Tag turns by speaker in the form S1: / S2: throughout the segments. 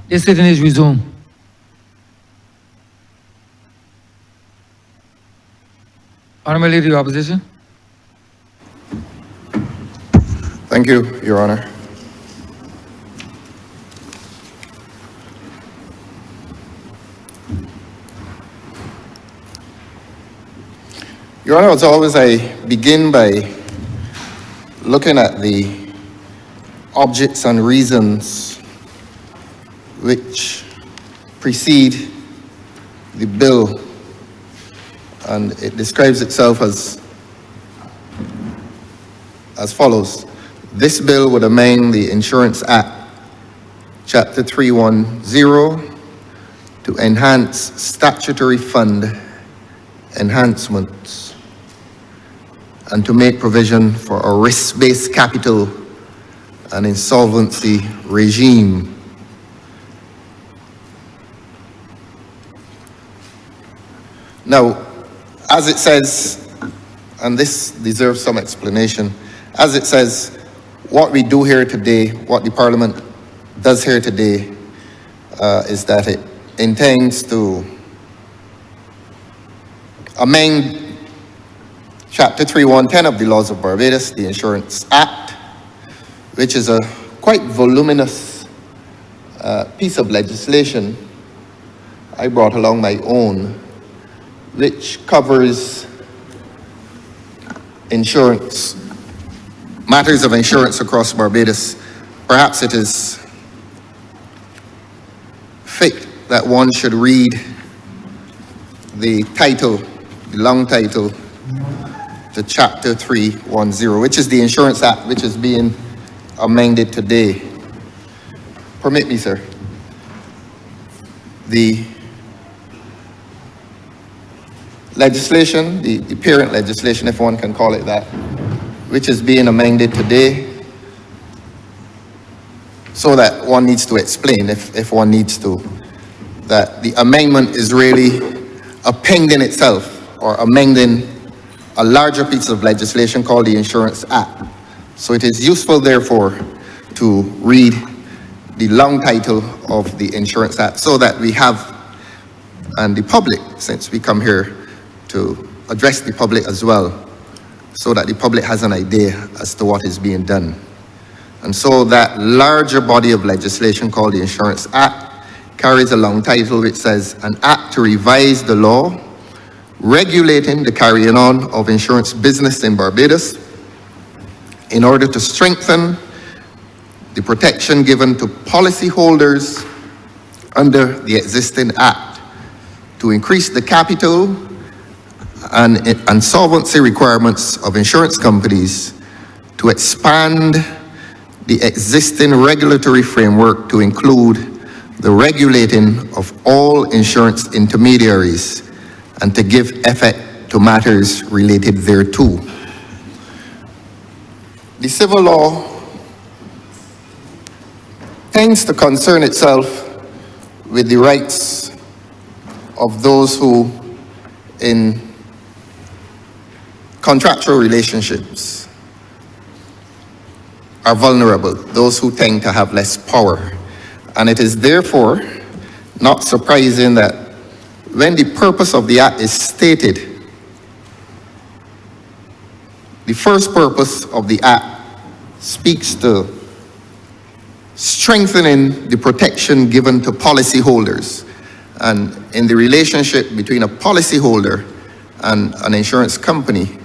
S1: The sitting is resumed. Honourable Leader, your opposition.
S2: Thank you, Your Honor. Your Honor, as always, I begin by looking at the objects and reasons which precede the bill, and it describes itself as follows. This bill would amend the Insurance Act, Chapter 310, to enhance statutory fund enhancements and to make provision for a risk-based capital and insolvency regime. Now, as it says, and this deserves some explanation, as it says, what we do here today, what the Parliament does here today, is that it intends to amend Chapter 3110 of the Laws of Barbados, the Insurance Act, which is a quite voluminous piece of legislation. I brought along my own, which covers insurance, matters of insurance across Barbados. Perhaps it is fit that one should read the title, the long title, to Chapter 310, which is the Insurance Act, which is being amended today. Permit me, sir. The legislation, the parent legislation, if one can call it that, which is being amended today, so that one needs to explain, if one needs to, that the amendment is really appending itself or amending a larger piece of legislation called the Insurance Act. So it is useful, therefore, to read the long title of the Insurance Act so that we have, and the public, since we come here to address the public as well, so that the public has an idea as to what is being done. And so that larger body of legislation called the Insurance Act carries a long title which says, an act to revise the law regulating the carrying on of insurance business in Barbados in order to strengthen the protection given to policyholders under the existing act, to increase the capital and solvency requirements of insurance companies, to expand the existing regulatory framework to include the regulating of all insurance intermediaries, and to give effect to matters related thereto. The civil law tends to concern itself with the rights of those who, in contractual relationships, are vulnerable, those who tend to have less power. And it is therefore not surprising that when the purpose of the Act is stated, the first purpose of the Act speaks to strengthening the protection given to policyholders. And in the relationship between a policyholder and an insurance company,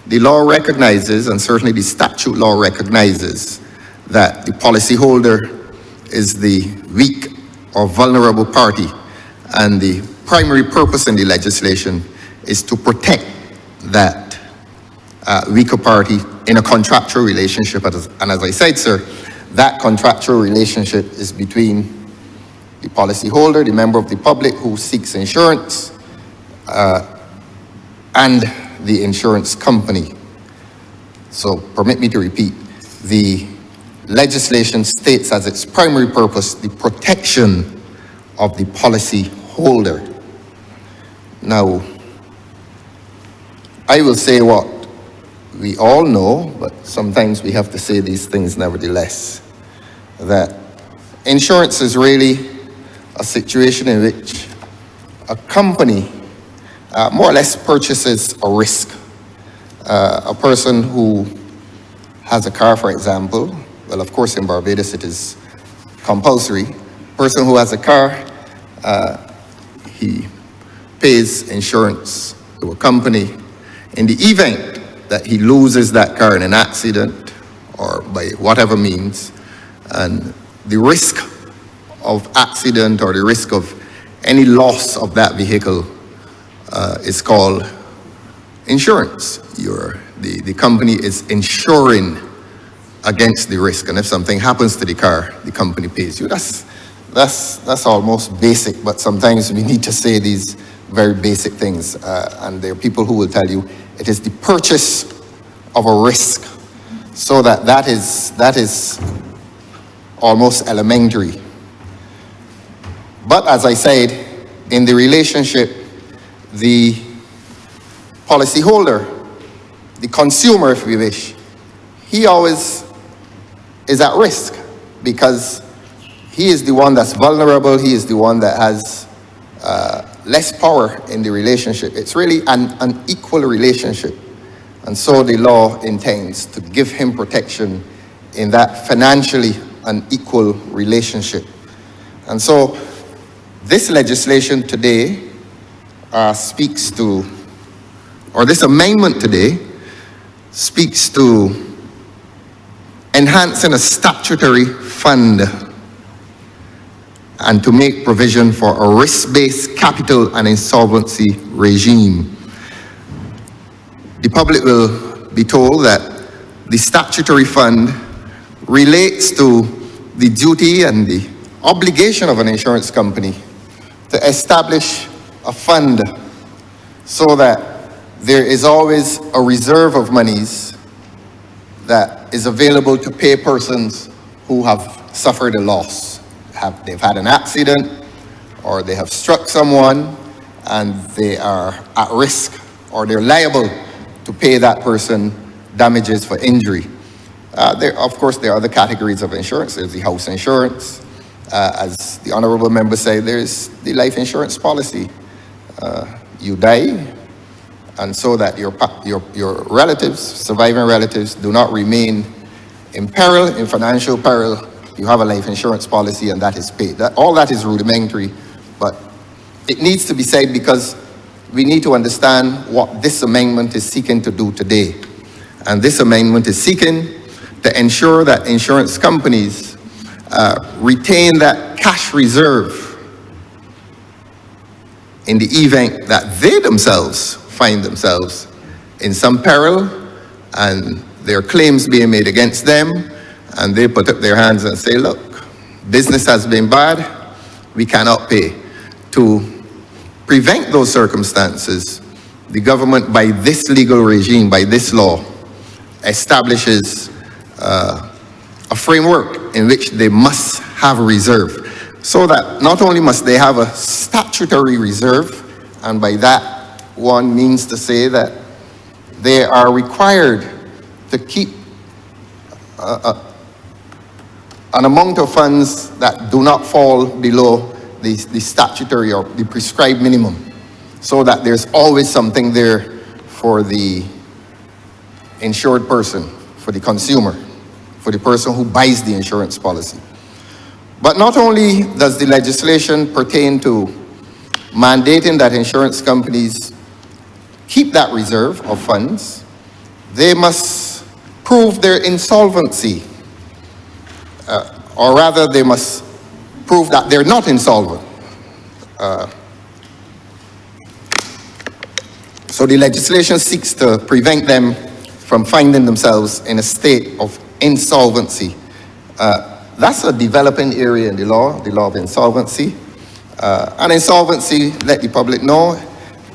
S2: the law recognizes, and certainly the statute law recognizes, that the policyholder is the weak or vulnerable party, and the primary purpose in the legislation is to protect that weaker party in a contractual relationship. And as I said, sir, that contractual relationship is between the policyholder, the member of the public who seeks insurance, and the insurance company. So permit me to repeat, the legislation states as its primary purpose the protection of the policy holder. Now, I will say what we all know, but sometimes we have to say these things nevertheless, that insurance is really a situation in which a company more or less purchases a risk. A person who has a car, for example, well, of course, in Barbados it is compulsory. Person who has a car, he pays insurance to a company. In the event that he loses that car in an accident or by whatever means, and the risk of accident or the risk of any loss of that vehicle is called insurance. The company is insuring against the risk, and if something happens to the car, the company pays you. That's almost basic, but sometimes we need to say these very basic things, and there are people who will tell you it is the purchase of a risk, so that is almost elementary. But as I said, in the relationship, the policyholder, the consumer, if we wish, he always is at risk because he is the one that's vulnerable, he is the one that has less power in the relationship. It's really an equal relationship. And so the law intends to give him protection in that financially unequal relationship. And so this legislation today speaks to, or this amendment today speaks to enhancing a statutory fund and to make provision for a risk-based capital and insolvency regime. The public will be told that the statutory fund relates to the duty and the obligation of an insurance company to establish a fund so that there is always a reserve of monies that is available to pay persons who have suffered a loss. They've had an accident, or they have struck someone and they are at risk, or they're liable to pay that person damages for injury. Of course, there are other categories of insurance. There's the house insurance. As the Honourable member said, there's the life insurance policy. You die, and so that your relatives, surviving relatives, do not remain in peril, in financial peril, you have a life insurance policy and that is paid. All that is rudimentary, but it needs to be said because we need to understand what this amendment is seeking to do today. And this amendment is seeking to ensure that insurance companies retain that cash reserve in the event that they themselves find themselves in some peril and there are claims being made against them, and they put up their hands and say, look, business has been bad, we cannot pay. To prevent those circumstances, the government, by this legal regime, by this law, establishes a framework in which they must have a reserve, so that not only must they have a statutory reserve, and by that one means to say that they are required to keep an amount of funds that do not fall below the statutory or the prescribed minimum, so that there's always something there for the insured person, for the consumer, for the person who buys the insurance policy. But not only does the legislation pertain to mandating that insurance companies keep that reserve of funds, they must prove their insolvency, or rather they must prove that they're not insolvent. So the legislation seeks to prevent them from finding themselves in a state of insolvency. That's a developing area in the law of insolvency. And insolvency, let the public know,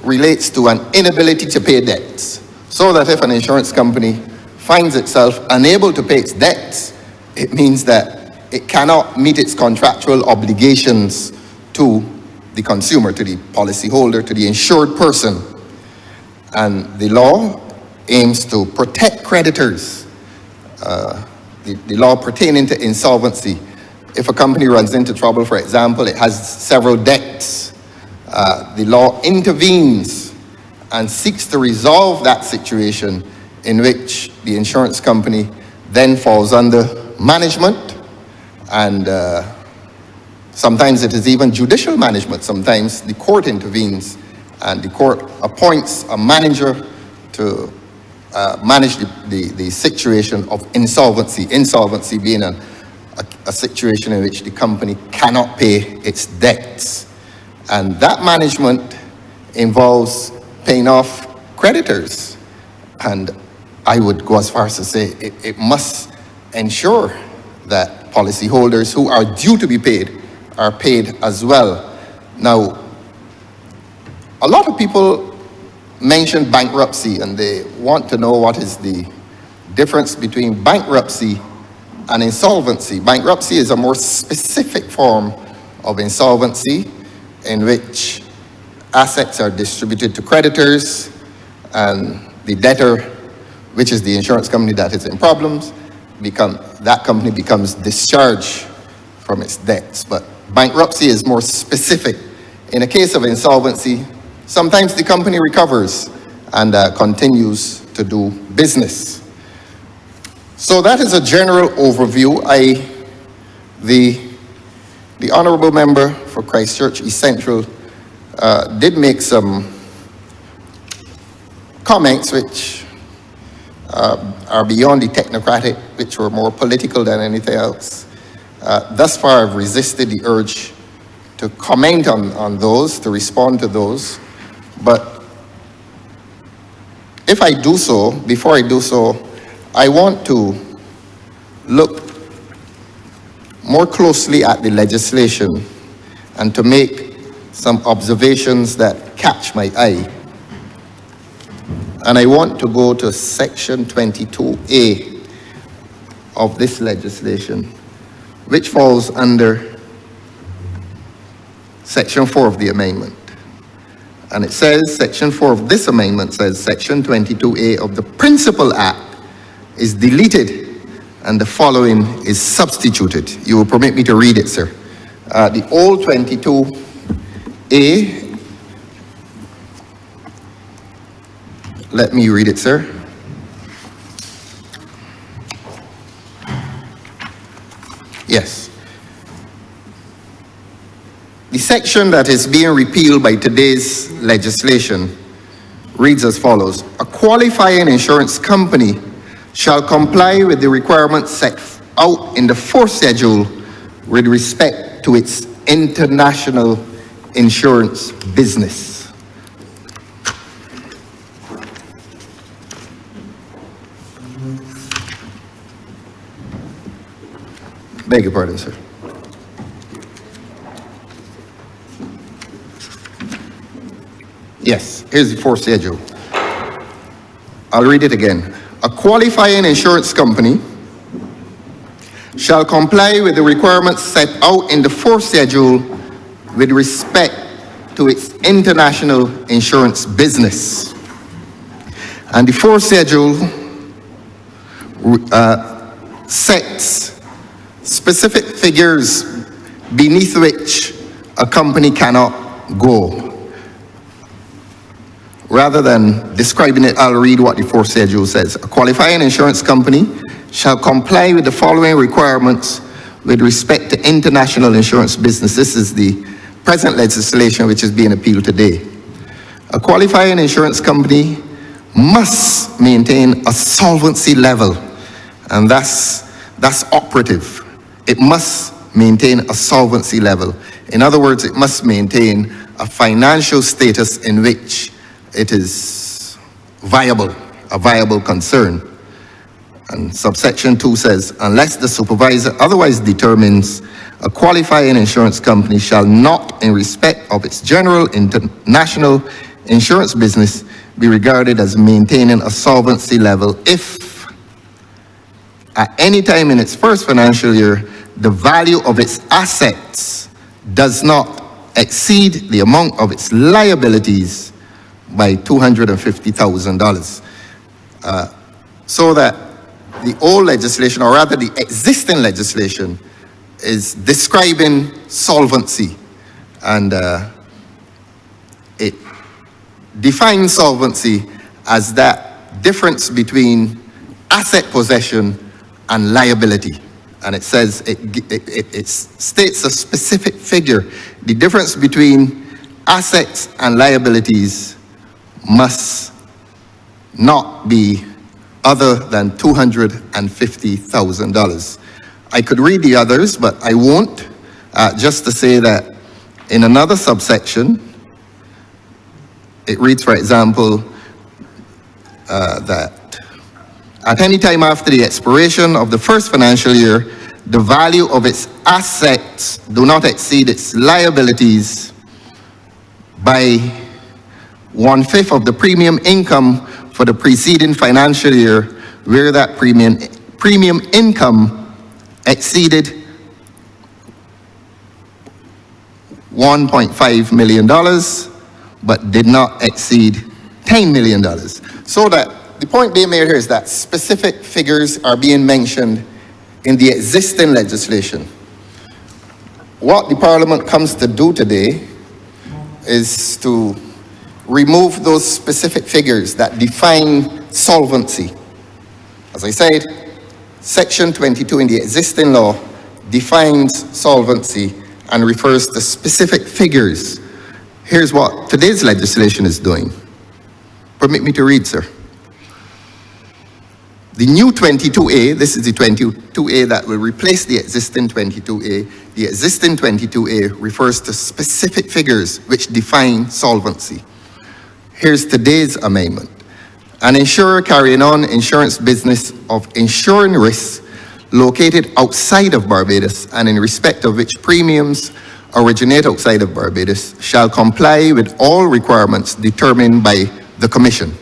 S2: relates to an inability to pay debts. So that if an insurance company finds itself unable to pay its debts, it means that it cannot meet its contractual obligations to the consumer, to the policyholder, to the insured person. And the law aims to protect creditors. The law pertaining to insolvency if a company runs into trouble, for example, it has several debts, the law intervenes and seeks to resolve that situation in which the insurance company then falls under management, and sometimes it is even judicial management. Sometimes the court intervenes and the court appoints a manager to manage the situation of insolvency. Insolvency being a situation in which the company cannot pay its debts. And that management involves paying off creditors. And I would go as far as to say it must ensure that policyholders who are due to be paid are paid as well. Now, a lot of people mention bankruptcy and they want to know what is the difference between bankruptcy and insolvency. Bankruptcy is a more specific form of insolvency in which assets are distributed to creditors and the debtor, which is the insurance company that is in problems, that company becomes discharged from its debts. But bankruptcy is more specific. In a case of insolvency, sometimes the company recovers and continues to do business. So that is a general overview. The Honourable Member for Christchurch East Central did make some comments which are beyond the technocratic, which were more political than anything else. Thus far, I've resisted the urge to comment on those, to respond to those. But if I do so, before I do so, I want to look more closely at the legislation and to make some observations that catch my eye. And I want to go to section 22A of this legislation, which falls under section 4 of the amendment. And it says, section 4 of this amendment says, section 22A of the Principal Act is deleted and the following is substituted. You will permit me to read it, sir. The old 22A, let me read it, sir. Yes. The section that is being repealed by today's legislation reads as follows. A qualifying insurance company shall comply with the requirements set out in the fourth schedule with respect to its international insurance business. Beg your pardon, sir. Yes, here's the fourth schedule. I'll read it again. A qualifying insurance company shall comply with the requirements set out in the fourth schedule with respect to its international insurance business. And the fourth schedule sets specific figures beneath which a company cannot go. Rather than describing it, I'll read what the fourth schedule says. A qualifying insurance company shall comply with the following requirements with respect to international insurance business. This is the present legislation which is being appealed today. A qualifying insurance company must maintain a solvency level, and that's operative. It must maintain a solvency level. In other words, it must maintain a financial status in which it is viable, a viable concern. And subsection 2 says, unless the supervisor otherwise determines, a qualifying insurance company shall not, in respect of its general international insurance business, be regarded as maintaining a solvency level if, at any time in its first financial year, the value of its assets does not exceed the amount of its liabilities by $250,000. So that the old legislation, or rather the existing legislation, is describing solvency, and it defines solvency as that difference between asset possession and liability. And it says, it states a specific figure. The difference between assets and liabilities must not be other than $250,000. I could read the others, but I won't, just to say that in another subsection, it reads, for example, that at any time after the expiration of the first financial year, the value of its assets do not exceed its liabilities by 1/5 of the premium income for the preceding financial year, where that premium income exceeded $1.5 million, but did not exceed $10 million. So that the point being made here is that specific figures are being mentioned in the existing legislation. What the Parliament comes to do today is to remove those specific figures that define solvency. As I said, Section 22 in the existing law defines solvency and refers to specific figures. Here's what today's legislation is doing. Permit me to read, sir. The new 22A, this is the 22A that will replace the existing 22A. The existing 22A refers to specific figures which define solvency. Here's today's amendment. An insurer carrying on insurance business of insuring risks located outside of Barbados and in respect of which premiums originate outside of Barbados shall comply with all requirements determined by the Commission.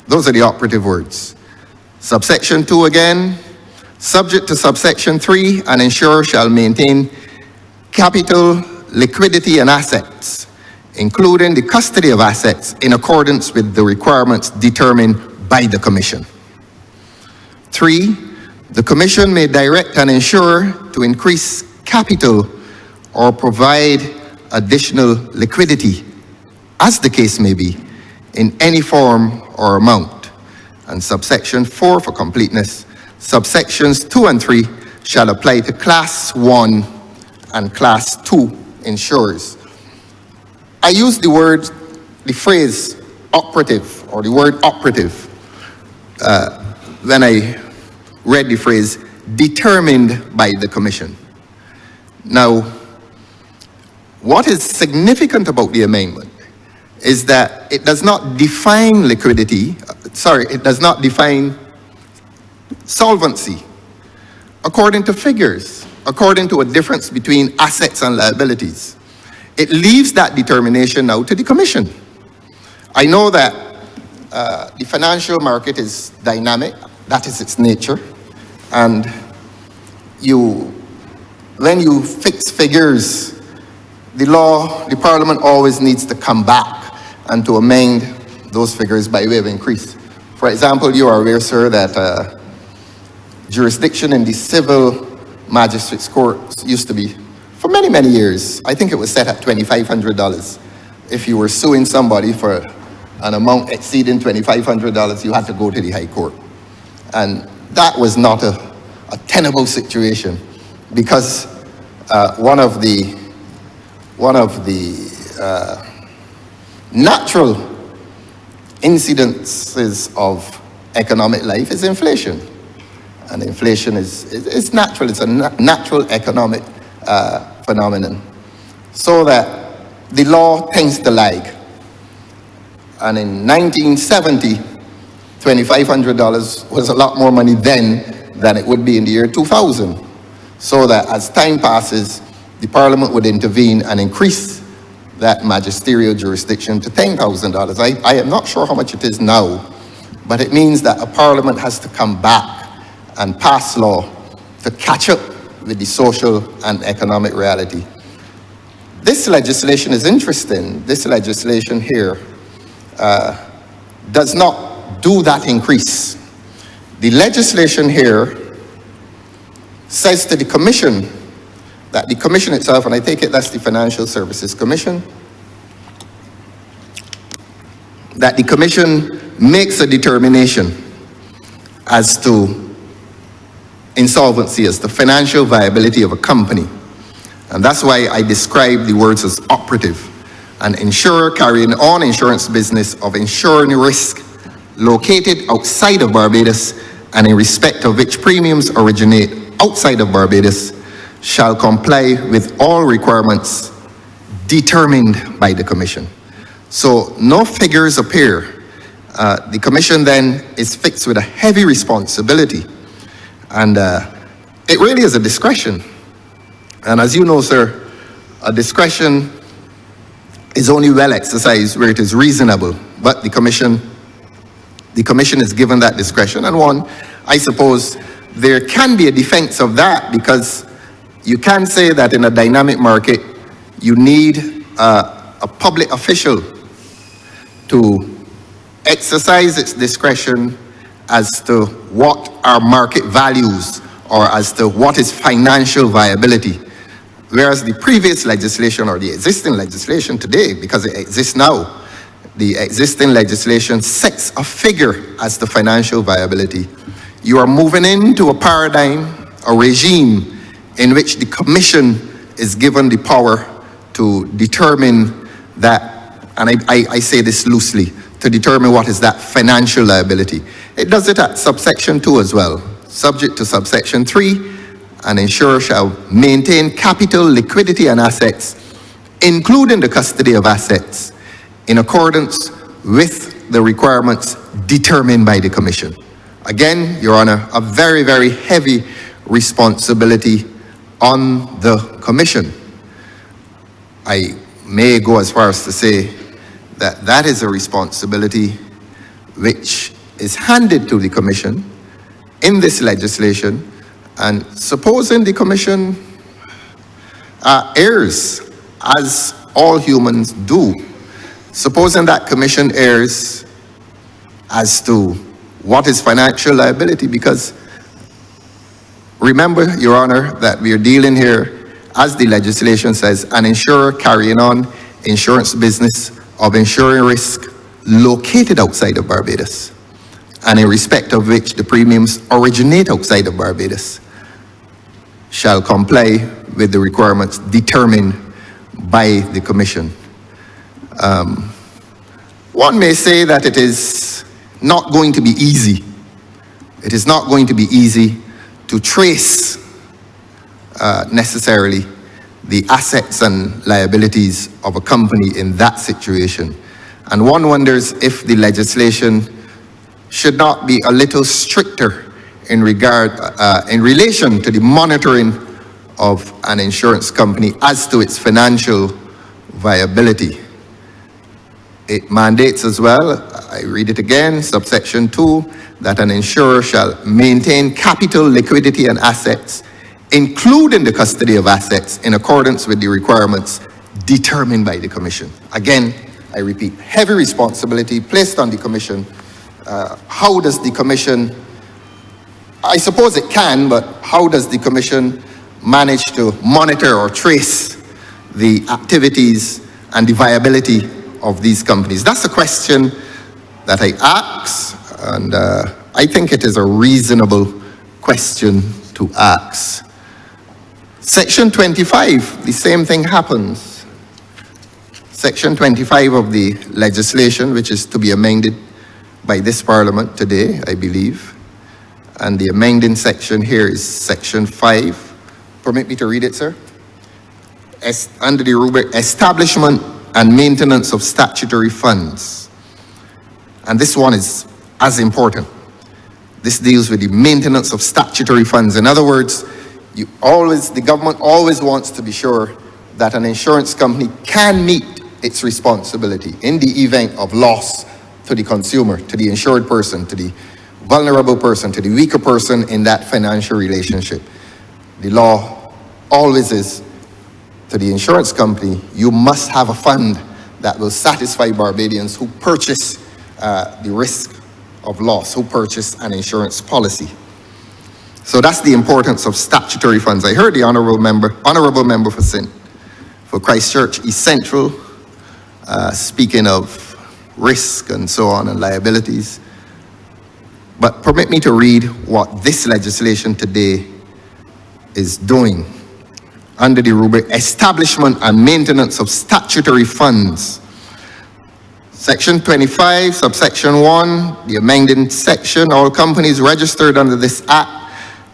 S2: Those are the operative words. Subsection 2 again, subject to subsection 3, an insurer shall maintain capital, liquidity, and assets, including the custody of assets, in accordance with the requirements determined by the Commission. 3, the Commission may direct an insurer to increase capital or provide additional liquidity, as the case may be, in any form or amount. And subsection 4, for completeness, subsections 2 and 3 shall apply to Class 1 and Class 2 insurers. I use the phrase operative, or the word operative, when I read the phrase determined by the Commission. Now, what is significant about the amendment is that it does not define it does not define solvency according to figures, according to a difference between assets and liabilities. It leaves that determination now to the Commission. I know that the financial market is dynamic, that is its nature, and when you fix figures, the Parliament always needs to come back and to amend those figures by way of increase. For example, you are aware, sir, that jurisdiction in the civil magistrates' courts used to be, for many, many years, I think it was set at $2,500. If you were suing somebody for an amount exceeding $2,500, you had to go to the High Court. And that was not a tenable situation, because one of the natural incidences of economic life is inflation. And inflation is natural, it's a natural economic phenomenon. So that the law tends to lag. And in 1970, $2,500 was a lot more money then than it would be in the year 2000. So that as time passes, the Parliament would intervene and increase that magisterial jurisdiction to $10,000. I am not sure how much it is now, but it means that a Parliament has to come back and pass law to catch up with the social and economic reality. This legislation is interesting. This legislation here does not do that increase. The legislation here says to the Commission that the Commission itself, and I take it that's the Financial Services Commission, that the Commission makes a determination as to insolvency, as the financial viability of a company. And that's why I describe the words as operative. An insurer carrying on insurance business of insuring risk located outside of Barbados and in respect of which premiums originate outside of Barbados shall comply with all requirements determined by the Commission. So no figures appear. The Commission then is fixed with a heavy responsibility, and it really is a discretion. And as you know, sir, a discretion is only well exercised where it is reasonable, but the Commission is given that discretion. And one, I suppose, there can be a defense of that, because you can say that in a dynamic market, you need a public official to exercise its discretion as to what are market values or as to what is financial viability. Whereas the previous legislation or the existing legislation today, because it exists now, the existing legislation sets a figure as to financial viability. You are moving into a paradigm, a regime, in which the Commission is given the power to determine that, and I say this loosely, to determine what is that financial liability. It does it at subsection 2 as well. Subject to subsection 3, an insurer shall maintain capital, liquidity, and assets, including the custody of assets, in accordance with the requirements determined by the Commission. Again, Your Honor, a very, very heavy responsibility on the Commission. I may go as far as to say that that is a responsibility which is handed to the Commission in this legislation, and supposing the Commission errs, as all humans do, supposing that Commission errs as to what is financial liability, because remember, Your Honor, that we are dealing here, as the legislation says, an insurer carrying on insurance business of insuring risk located outside of Barbados, and in respect of which the premiums originate outside of Barbados, shall comply with the requirements determined by the Commission. One may say that it is not going to be easy. It is not going to be easy to trace necessarily the assets and liabilities of a company in that situation. And one wonders if the legislation should not be a little stricter in relation to the monitoring of an insurance company as to its financial viability. It mandates as well, I read it again, subsection 2, that an insurer shall maintain capital, liquidity, and assets, including the custody of assets, in accordance with the requirements determined by the Commission. Again, I repeat, heavy responsibility placed on the Commission. How does the Commission, I suppose it can, but how does the Commission manage to monitor or trace the activities and the viability of these companies? That's a question that I ask, and I think it is a reasonable question to ask. Section 25, the same thing happens. Section 25 of the legislation, which is to be amended by this Parliament today, I believe. And the amending section here is section 5. Permit me to read it, sir. Under the rubric, establishment and maintenance of statutory funds. And this one is as important. This deals with the maintenance of statutory funds. In other words, the government always wants to be sure that an insurance company can meet its responsibility in the event of loss to the consumer, to the insured person, to the vulnerable person, to the weaker person in that financial relationship. The law always is, to the insurance company, you must have a fund that will satisfy Barbadians who purchase the risk of loss, who purchase an insurance policy. So that's the importance of statutory funds. I heard the honourable member for Christchurch East Central, speaking of risk and so on and liabilities. But permit me to read what this legislation today is doing under the rubric Establishment and Maintenance of Statutory Funds. Section 25, subsection 1, the amending section, all companies registered under this act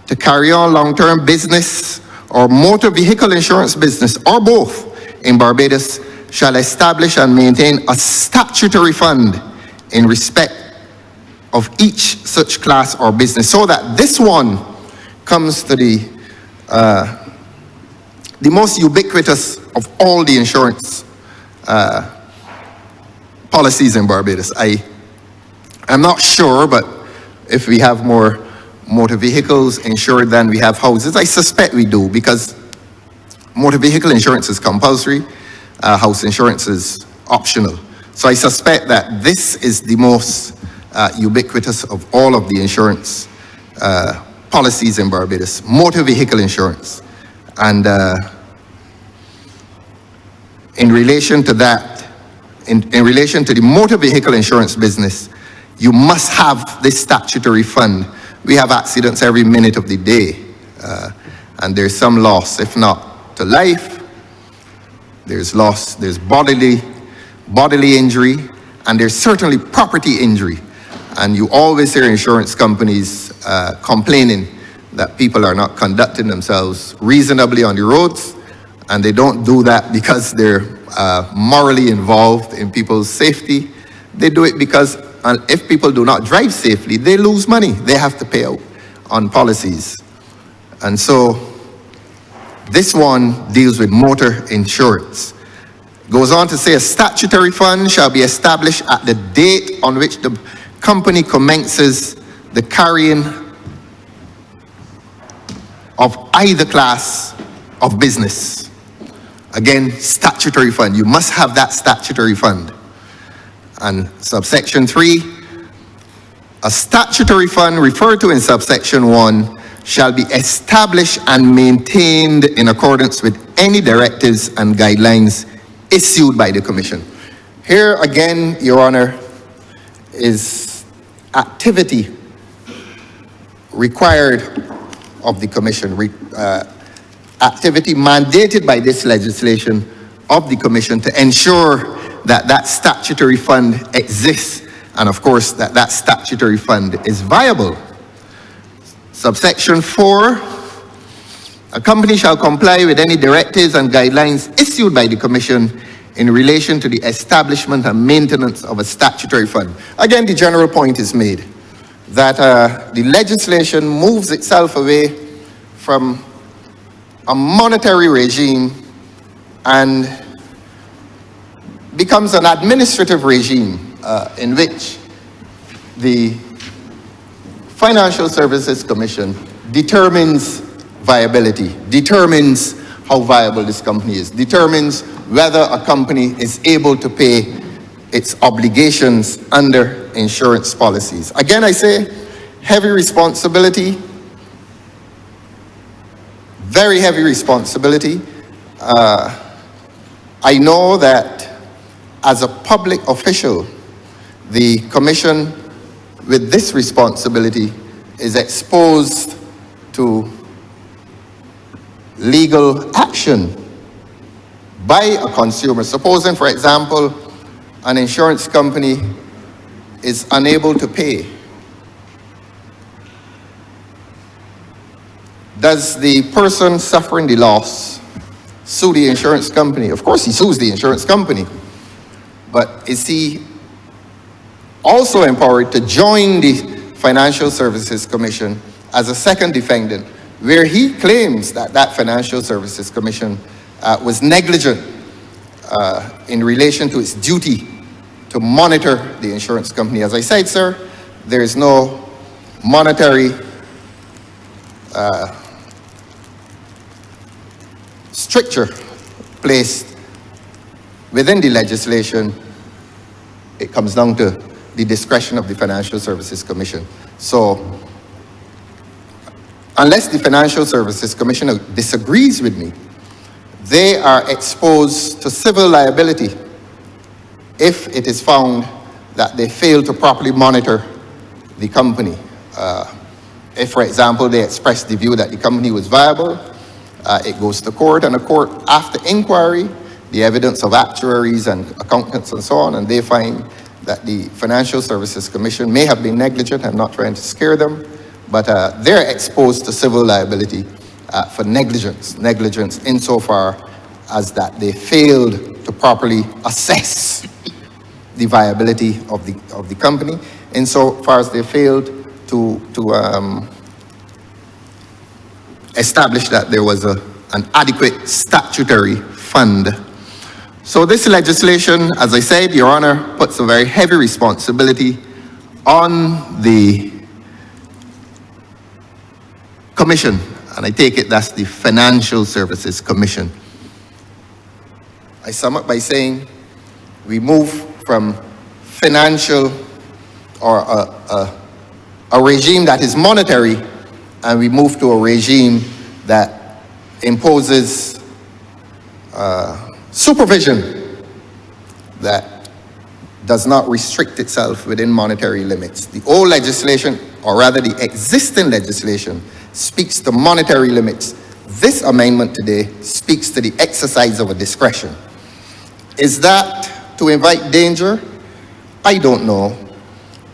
S2: to carry on long-term business or motor vehicle insurance business or both in Barbados shall establish and maintain a statutory fund in respect of each such class or business, so that this one comes to the most ubiquitous of all the insurance policies in Barbados. I'm not sure, but if we have more motor vehicles insured than we have houses, I suspect we do, because motor vehicle insurance is compulsory, house insurance is optional. So I suspect that this is the most ubiquitous of all of the insurance policies in Barbados, motor vehicle insurance. And in relation to that, in relation to the motor vehicle insurance business, you must have this statutory fund. We have accidents every minute of the day, and there's some loss, if not to life, there's loss, there's bodily injury, and there's certainly property injury. And you always hear insurance companies complaining that people are not conducting themselves reasonably on the roads, and they don't do that because they're morally involved in people's safety. They do it because if people do not drive safely, they lose money. They have to pay out on policies. And so this one deals with motor insurance. Goes on to say a statutory fund shall be established at the date on which the company commences the carrying of either class of business. Again, statutory fund. You must have that statutory fund. And subsection 3, a statutory fund referred to in subsection 1 shall be established and maintained in accordance with any directives and guidelines issued by the Commission. Here again, Your Honor, is activity required of the Commission, activity mandated by this legislation of the Commission to ensure that that statutory fund exists, and of course that that statutory fund is viable. Subsection 4, a company shall comply with any directives and guidelines issued by the Commission in relation to the establishment and maintenance of a statutory fund. Again, the general point is made that the legislation moves itself away from a monetary regime and becomes an administrative regime in which the Financial Services Commission determines viability, determines how viable this company is, determines whether a company is able to pay its obligations under insurance policies. Again, I say heavy responsibility, very heavy responsibility. I know that as a public official, the Commission with this responsibility is exposed to legal action by a consumer. Supposing, for example, an insurance company is unable to pay. Does the person suffering the loss sue the insurance company? Of course he sues the insurance company, but is he also empowered to join the Financial Services Commission as a second defendant, where he claims that that Financial Services Commission was negligent in relation to its duty to monitor the insurance company? As I said, sir, there is no monetary stricture placed within the legislation. It comes down to the discretion of the Financial Services Commission. So unless the Financial Services Commissioner disagrees with me, they are exposed to civil liability if it is found that they fail to properly monitor the company. If, for example, they express the view that the company was viable, it goes to court, and the court, after inquiry, the evidence of actuaries and accountants and so on, and they find that the Financial Services Commission may have been negligent. I'm not trying to scare them, but they're exposed to civil liability for negligence insofar as that they failed to properly assess the viability of the company, insofar as they failed to establish that there was an adequate statutory fund. So this legislation, as I said, Your Honor, puts a very heavy responsibility on the Commission, and I take it that's the Financial Services Commission. I sum up by saying we move from financial or a regime that is monetary, and we move to a regime that imposes supervision that does not restrict itself within monetary limits. The old legislation, or rather the existing legislation, speaks to monetary limits. This amendment today speaks to the exercise of a discretion. Is that to invite danger? I don't know.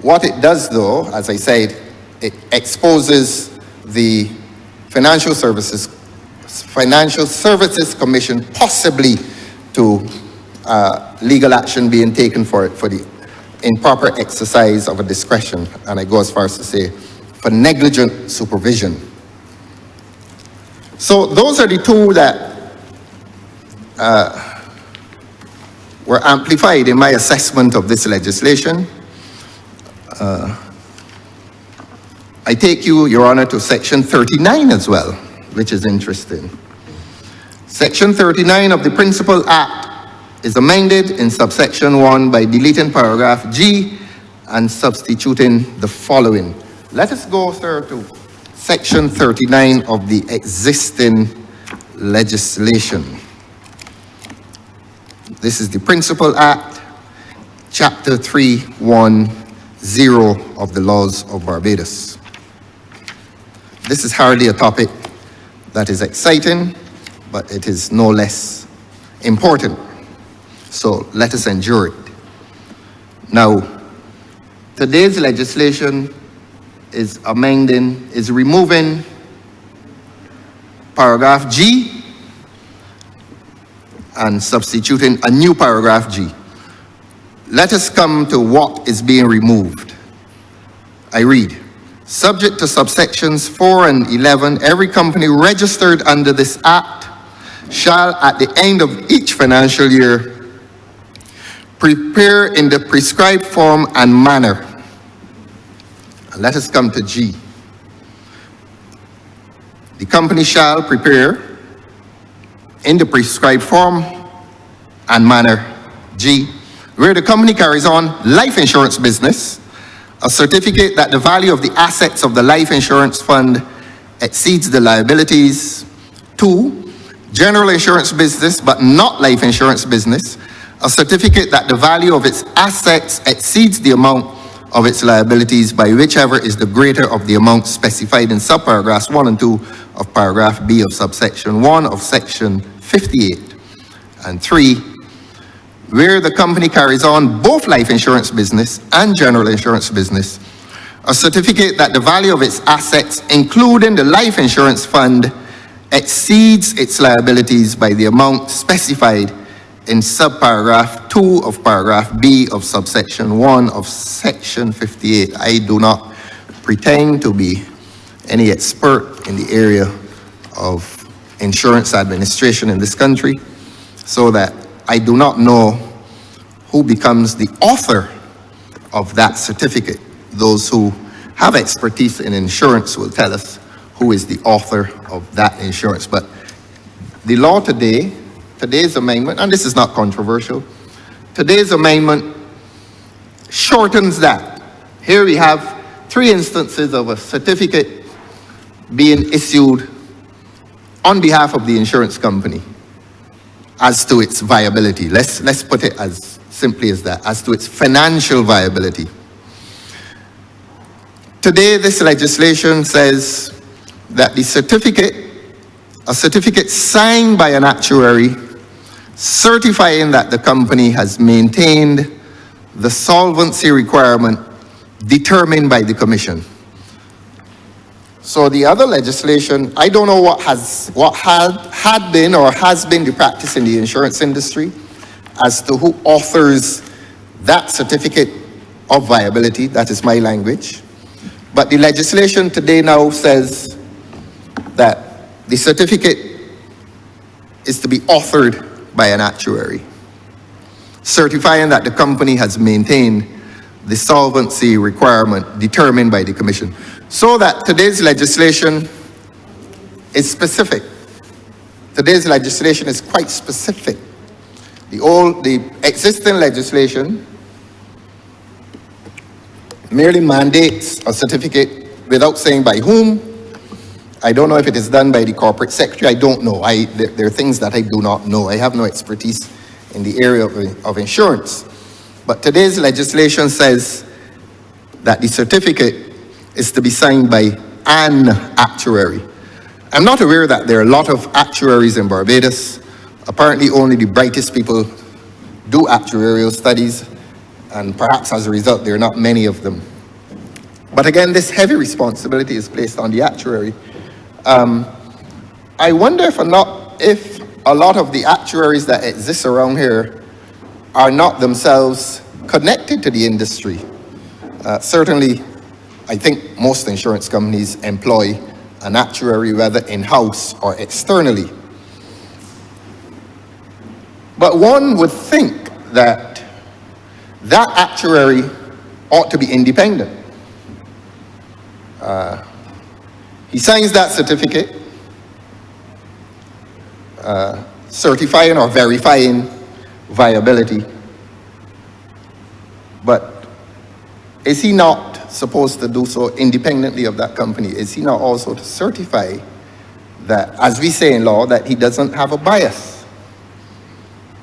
S2: What it does, though, as I said, it exposes the Financial Services Commission possibly to legal action being taken for the improper exercise of a discretion, and I go as far as to say for negligent supervision. So those are the two that were amplified in my assessment of this legislation. I take you, Your Honor, to Section 39 as well, which is interesting. Section 39 of the Principal Act is amended in subsection 1 by deleting paragraph G and substituting the following. Let us go, sir, to Section 39 of the existing legislation. This is the Principal Act, Chapter 310 of the Laws of Barbados. This is hardly a topic that is exciting, but it is no less important. So let us endure it. Now, today's legislation is removing paragraph G and substituting a new paragraph G. Let us come to what is being removed. I read, subject to subsections 4 and 11, every company registered under this Act shall, at the end of each financial year, prepare in the prescribed form and manner. And let us come to G. The company shall prepare in the prescribed form and manner, G, where the company carries on life insurance business, a certificate that the value of the assets of the life insurance fund exceeds the liabilities. 2, general insurance business, but not life insurance business, a certificate that the value of its assets exceeds the amount of its liabilities by whichever is the greater of the amount specified in subparagraphs 1 and 2 of paragraph B of subsection 1 of section 58. And 3, where the company carries on both life insurance business and general insurance business, a certificate that the value of its assets, including the life insurance fund, exceeds its liabilities by the amount specified in subparagraph 2 of paragraph B of subsection 1 of section 58. I do not pretend to be any expert in the area of insurance administration in this country, so that I do not know who becomes the author of that certificate. Those who have expertise in insurance will tell us who is the author of that insurance. But the law today, today's amendment, and this is not controversial, today's amendment shortens that. Here we have 3 instances of a certificate being issued on behalf of the insurance company as to its viability. Let's put it as simply as that, as to its financial viability. Today, this legislation says that a certificate signed by an actuary certifying that the company has maintained the solvency requirement determined by the Commission. So the other legislation, I don't know what had been or has been the practice in the insurance industry as to who authors that certificate of viability. That is my language. But the legislation today now says that the certificate is to be authored by an actuary, certifying that the company has maintained the solvency requirement determined by the Commission. So that today's legislation is specific. Today's legislation is quite specific. The existing legislation merely mandates a certificate without saying by whom. I don't know if it is done by the corporate secretary. I don't know. There are things that I do not know. I have no expertise in the area of insurance. But today's legislation says that the certificate is to be signed by an actuary. I'm not aware that there are a lot of actuaries in Barbados. Apparently only the brightest people do actuarial studies, and perhaps as a result there are not many of them. But again, this heavy responsibility is placed on the actuary. I wonder if a lot of the actuaries that exist around here are not themselves connected to the industry. Certainly, I think most insurance companies employ an actuary, whether in-house or externally. But one would think that that actuary ought to be independent. He signs that certificate, certifying or verifying viability. But is he not supposed to do so independently of that company? Is he not also to certify that, as we say in law, that he doesn't have a bias?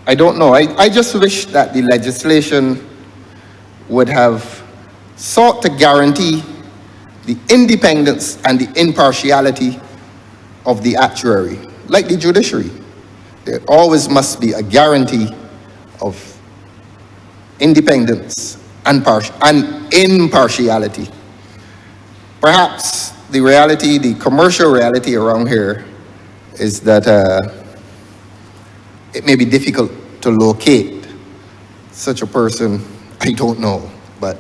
S2: I don't know. I just wish that the legislation would have sought to guarantee the independence and the impartiality of the actuary, like the judiciary. There always must be a guarantee of independence and impartiality. Perhaps the commercial reality around here is that it may be difficult to locate such a person. I don't know, but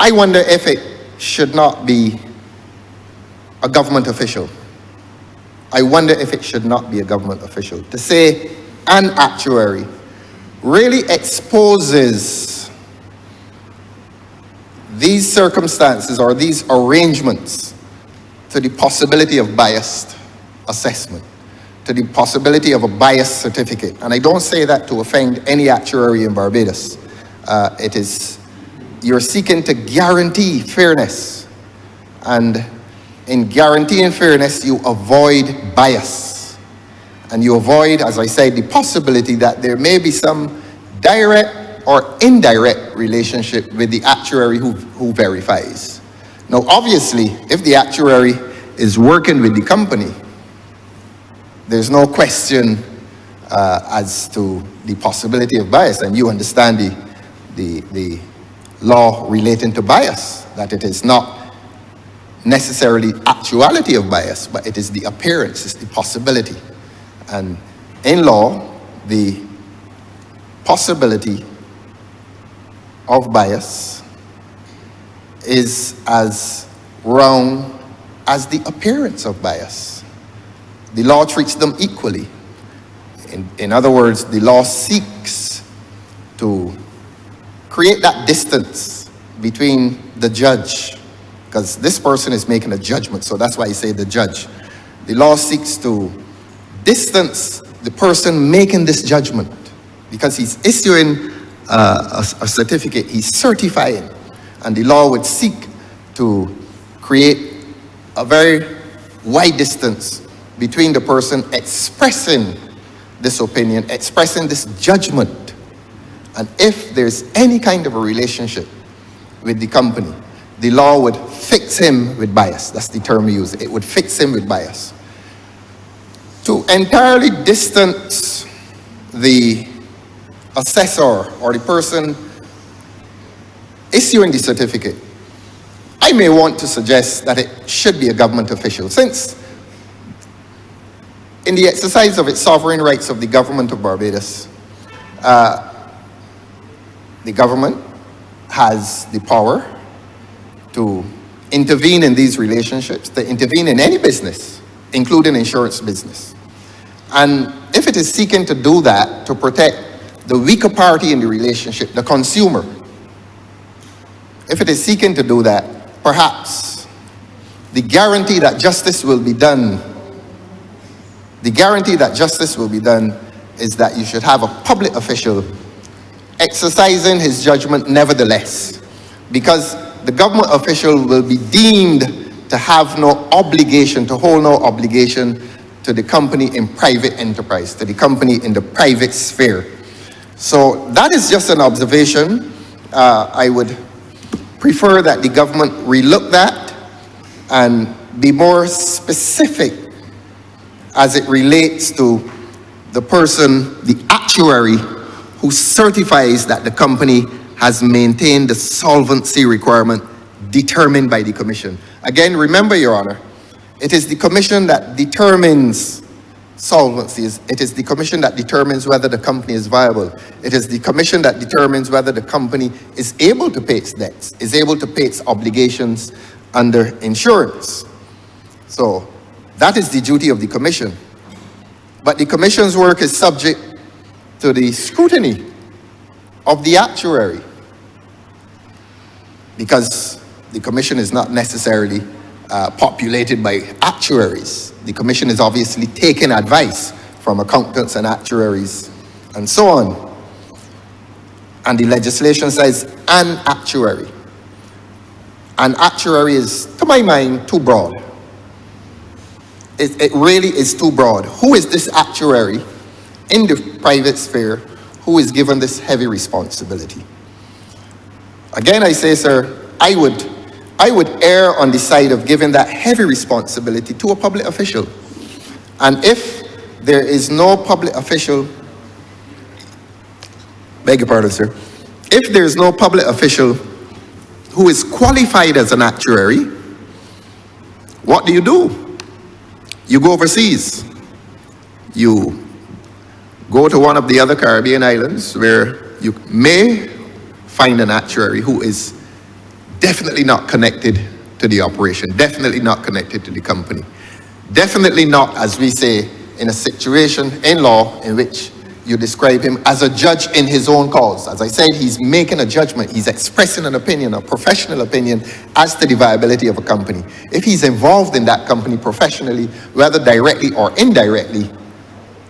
S2: I wonder if it should not be a government official. I wonder if it should not be a government official. To say an actuary really exposes these circumstances or these arrangements to the possibility of biased assessment, to the possibility of a biased certificate. And I don't say that to offend any actuary in Barbados. You're seeking to guarantee fairness. And in guaranteeing fairness, you avoid bias. And you avoid, as I said, the possibility that there may be some direct or indirect relationship with the actuary who verifies. Now, obviously, if the actuary is working with the company, there's no question as to the possibility of bias, and you understand the law relating to bias, that it is not necessarily actuality of bias, but it is the appearance, it's the possibility. And in law, the possibility of bias is as wrong as the appearance of bias. The law treats them equally. In other words, the law seeks to create that distance between the judge, because this person is making a judgment, so that's why I say the judge. The law seeks to distance the person making this judgment, because he's issuing a certificate, he's certifying, and the law would seek to create a very wide distance between the person expressing this opinion, expressing this judgment, and if there's any kind of a relationship with the company, the law would fix him with bias. That's the term we use. It would fix him with bias. To entirely distance the assessor or the person issuing the certificate, I may want to suggest that it should be a government official, since in the exercise of its sovereign rights of the government of Barbados, the government has the power to intervene in these relationships, to intervene in any business, including insurance business. And if it is seeking to do that to protect the weaker party in the relationship, the consumer, if it is seeking to do that, perhaps the guarantee that justice will be done, is that you should have a public official exercising his judgment nevertheless, because the government official will be deemed to have no obligation, to hold no obligation to the company in private enterprise, to the company in the private sphere. So that is just an observation. I would prefer that the government relook that and be more specific as it relates to the person, the actuary, who certifies that the company has maintained the solvency requirement determined by the Commission. Again, remember, Your Honor, it is the Commission that determines solvency. It is the Commission that determines whether the company is viable. It is the Commission that determines whether the company is able to pay its debts, is able to pay its obligations under insurance. So that is the duty of the Commission. But the Commission's work is subject to the scrutiny of the actuary, because the Commission is not necessarily populated by actuaries. The Commission is obviously taking advice from accountants and actuaries and so on. And the legislation says an actuary. An actuary is, to my mind, too broad. It really is too broad. Who is this actuary in the private sphere who is given this heavy responsibility? Again, I say, sir, I would err on the side of giving that heavy responsibility to a public official. And if there is no public official, beg your pardon, sir, if there is no public official who is qualified as an actuary, what do? You go overseas. You go to one of the other Caribbean islands where you may find an actuary who is definitely not connected to the operation, definitely not connected to the company, definitely not, as we say, in a situation in law in which you describe him as a judge in his own cause. As I said, he's making a judgment, he's expressing an opinion, a professional opinion as to the viability of a company. If he's involved in that company professionally, whether directly or indirectly,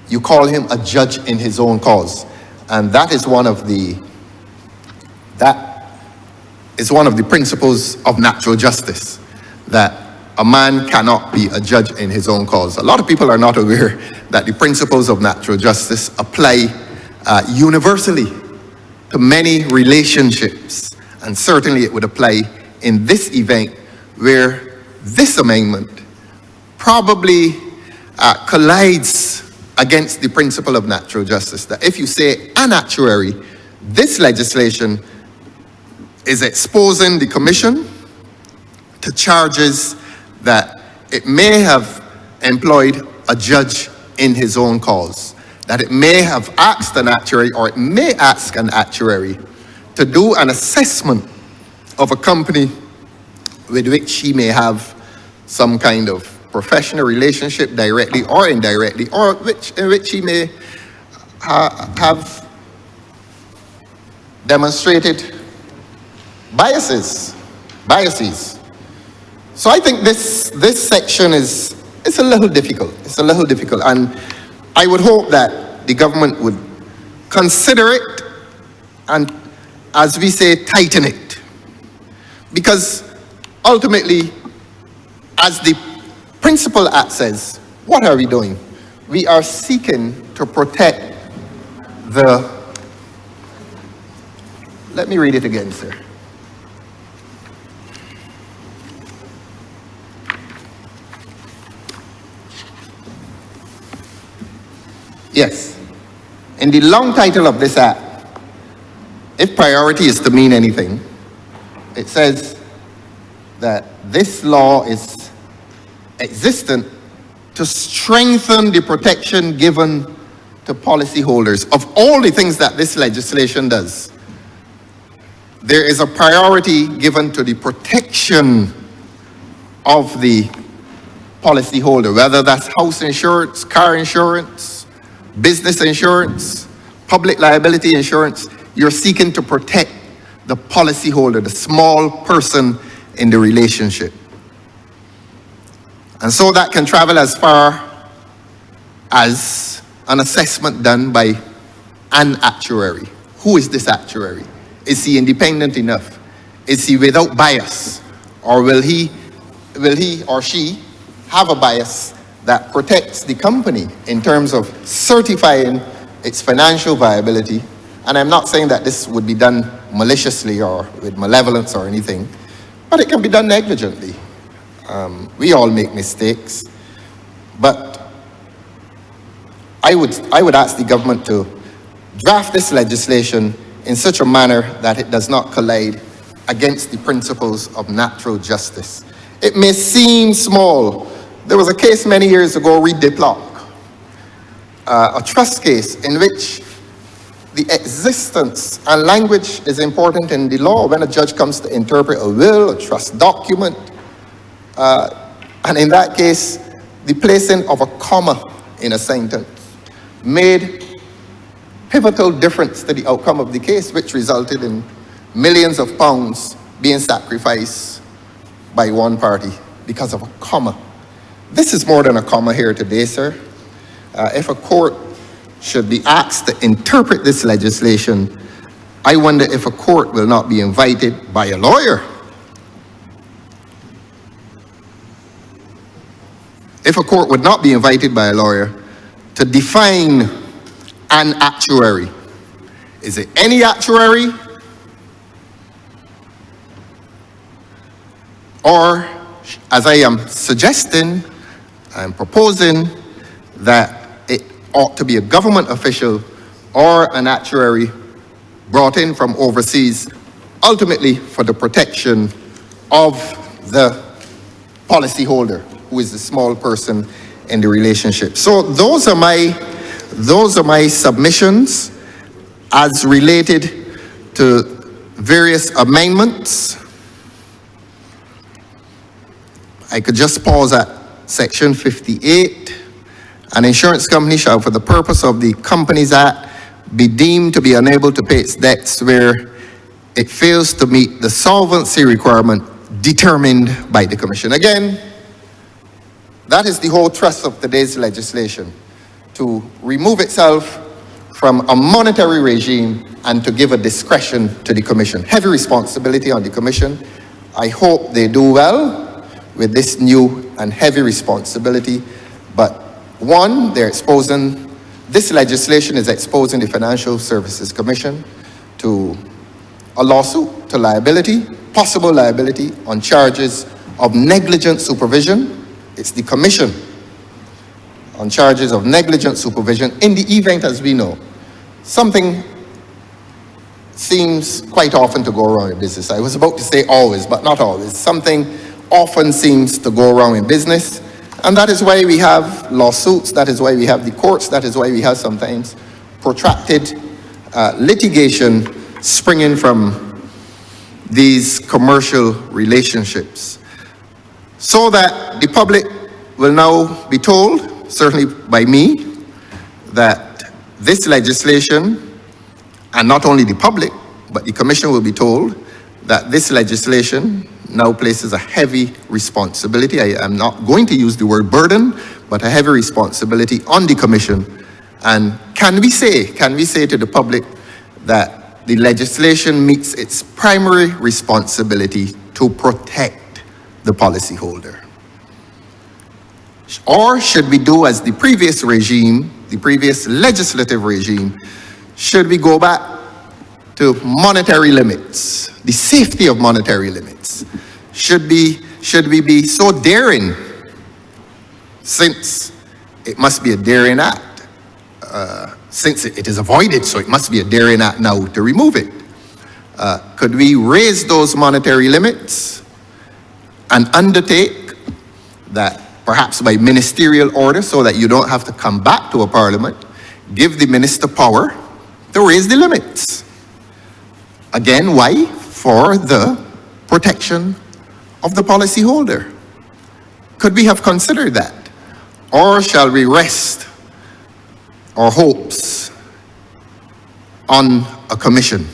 S2: you call him a judge in his own cause. And that is one of the principles of natural justice, that a man cannot be a judge in his own cause. A lot of people are not aware that the principles of natural justice apply universally to many relationships, and certainly it would apply in this event where this amendment probably collides against the principle of natural justice, that if you say an actuary, this legislation is exposing the Commission to charges that it may have employed a judge in his own cause, that it may have asked an actuary, or it may ask an actuary to do an assessment of a company with which he may have some kind of professional relationship, directly or indirectly, or in which he may have demonstrated biases. So I think this section is a little difficult. It's a little difficult, and I would hope that the government would consider it and, as we say, tighten it, because ultimately as the Principal Act says, what are we doing? We are seeking to protect the, let me read it again, sir. Yes, in the long title of this act, if priority is to mean anything, it says that this law is existent to strengthen the protection given to policyholders. Of all the things that this legislation does, there is a priority given to the protection of the policyholder, whether that's house insurance, car insurance, business insurance, public liability insurance. You're seeking to protect the policyholder, the small person in the relationship. And so that can travel as far as an assessment done by an actuary. Who is this actuary? Is he independent enough? Is he without bias? Or will he or she have a bias that protects the company in terms of certifying its financial viability? And I'm not saying that this would be done maliciously or with malevolence or anything, but it can be done negligently. We all make mistakes, but I would ask the government to draft this legislation in such a manner that it does not collide against the principles of natural justice. It may seem small. There was a case many years ago, Reed Diplock, a trust case in which the existence and language is important in the law when a judge comes to interpret a will, a trust document, and in that case, the placing of a comma in a sentence made pivotal difference to the outcome of the case, which resulted in millions of pounds being sacrificed by one party because of a comma. This is more than a comma here today, sir. If a court should be asked to interpret this legislation, I wonder if a court will not be invited by a lawyer. If a court would not be invited by a lawyer to define an actuary. Is it any actuary? Or, as I am suggesting, I'm proposing that it ought to be a government official or an actuary brought in from overseas, ultimately for the protection of the policyholder, who is the small person in the relationship. So those are my submissions as related to various amendments. I could just pause at section 58. An insurance company shall, for the purpose of the Companies Act, be deemed to be unable to pay its debts where it fails to meet the solvency requirement determined by the Commission. Again, that is the whole thrust of today's legislation, to remove itself from a monetary regime and to give a discretion to the Commission. Heavy responsibility on the Commission. I hope they do well with this new and heavy responsibility. But one, this legislation is exposing the Financial Services Commission to a lawsuit, to liability, possible liability on charges of negligent supervision. It's the Commission on charges of negligent supervision in the event, as we know, something seems quite often to go wrong in business. I was about to say always, but not always. Something often seems to go wrong in business, and that is why we have lawsuits, that is why we have the courts, that is why we have sometimes protracted litigation springing from these commercial relationships. So that the public will now be told, certainly by me, that this legislation, and not only the public, but the Commission will be told that this legislation now places a heavy responsibility. I am not going to use the word burden, but a heavy responsibility on the Commission. And can we say to the public that the legislation meets its primary responsibility to protect the policyholder? Or should we do as the previous regime, the previous legislative regime, should we go back to monetary limits, the safety of monetary limits? Should we be so daring, since it must be a daring act, since it is avoided, so it must be a daring act now to remove it? Could we raise those monetary limits and undertake that perhaps by ministerial order, so that you don't have to come back to a parliament, give the minister power to raise the limits? Again, why? For the protection of the policyholder. Could we have considered that? Or shall we rest our hopes on a commission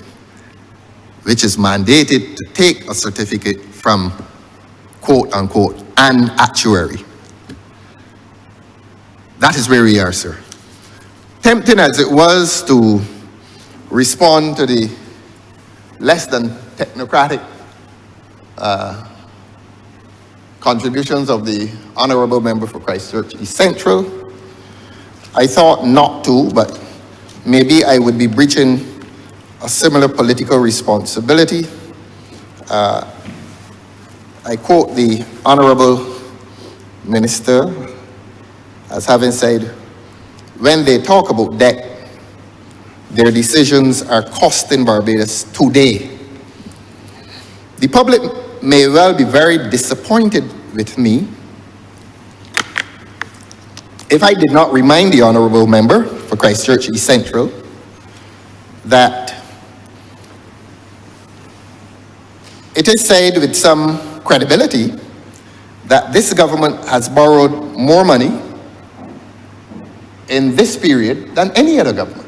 S2: which is mandated to take a certificate from, quote unquote, an actuary? That is where we are, sir. Tempting as it was to respond to the less than technocratic contributions of the Honourable Member for Christchurch East Central, I thought not to, but maybe I would be breaching a similar political responsibility. I quote the Honourable Minister as having said, when they talk about debt, their decisions are costing Barbados today. The public may well be very disappointed with me if I did not remind the Honourable Member for Christchurch East Central that it is said with some credibility that this government has borrowed more money in this period than any other government.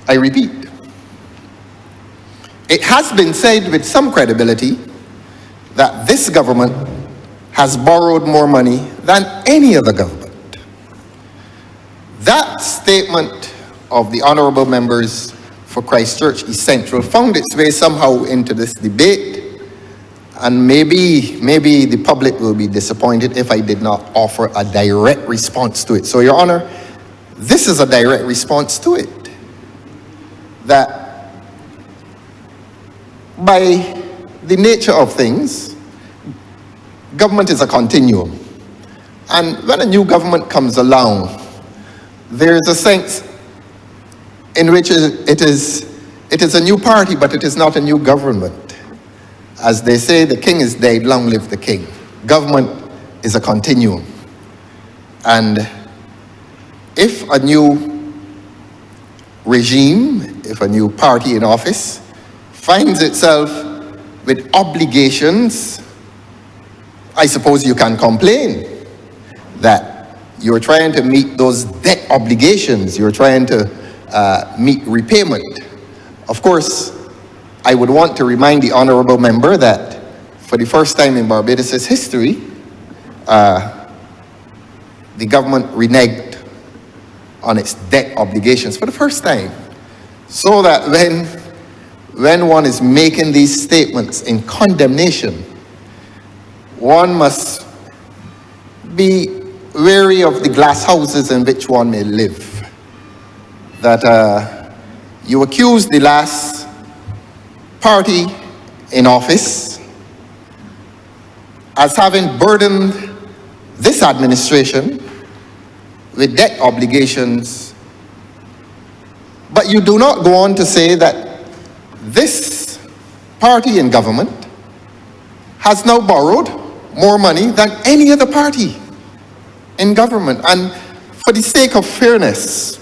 S2: I repeat, it has been said with some credibility that this government has borrowed more money than any other government. That statement of the Honourable Members for Christchurch East Central found its way somehow into this debate, and maybe the public will be disappointed if I did not offer a direct response to it. So, Your Honour, this is a direct response to it. That by the nature of things, government is a continuum. And when a new government comes along, there is a sense in which it is a new party, but it is not a new government. As they say, the king is dead, long live the king. Government is a continuum. And if a new regime, if a new party in office finds itself with obligations, I suppose you can complain that you're trying to meet those debt obligations, you're trying to meet repayment. Of course, I would want to remind the Honourable Member that for the first time in Barbados' history, the government reneged on its debt obligations for the first time. So that when one is making these statements in condemnation, one must be wary of the glass houses in which one may live. That you accuse the last party in office as having burdened this administration with debt obligations, but you do not go on to say that this party in government has now borrowed more money than any other party in government. And for the sake of fairness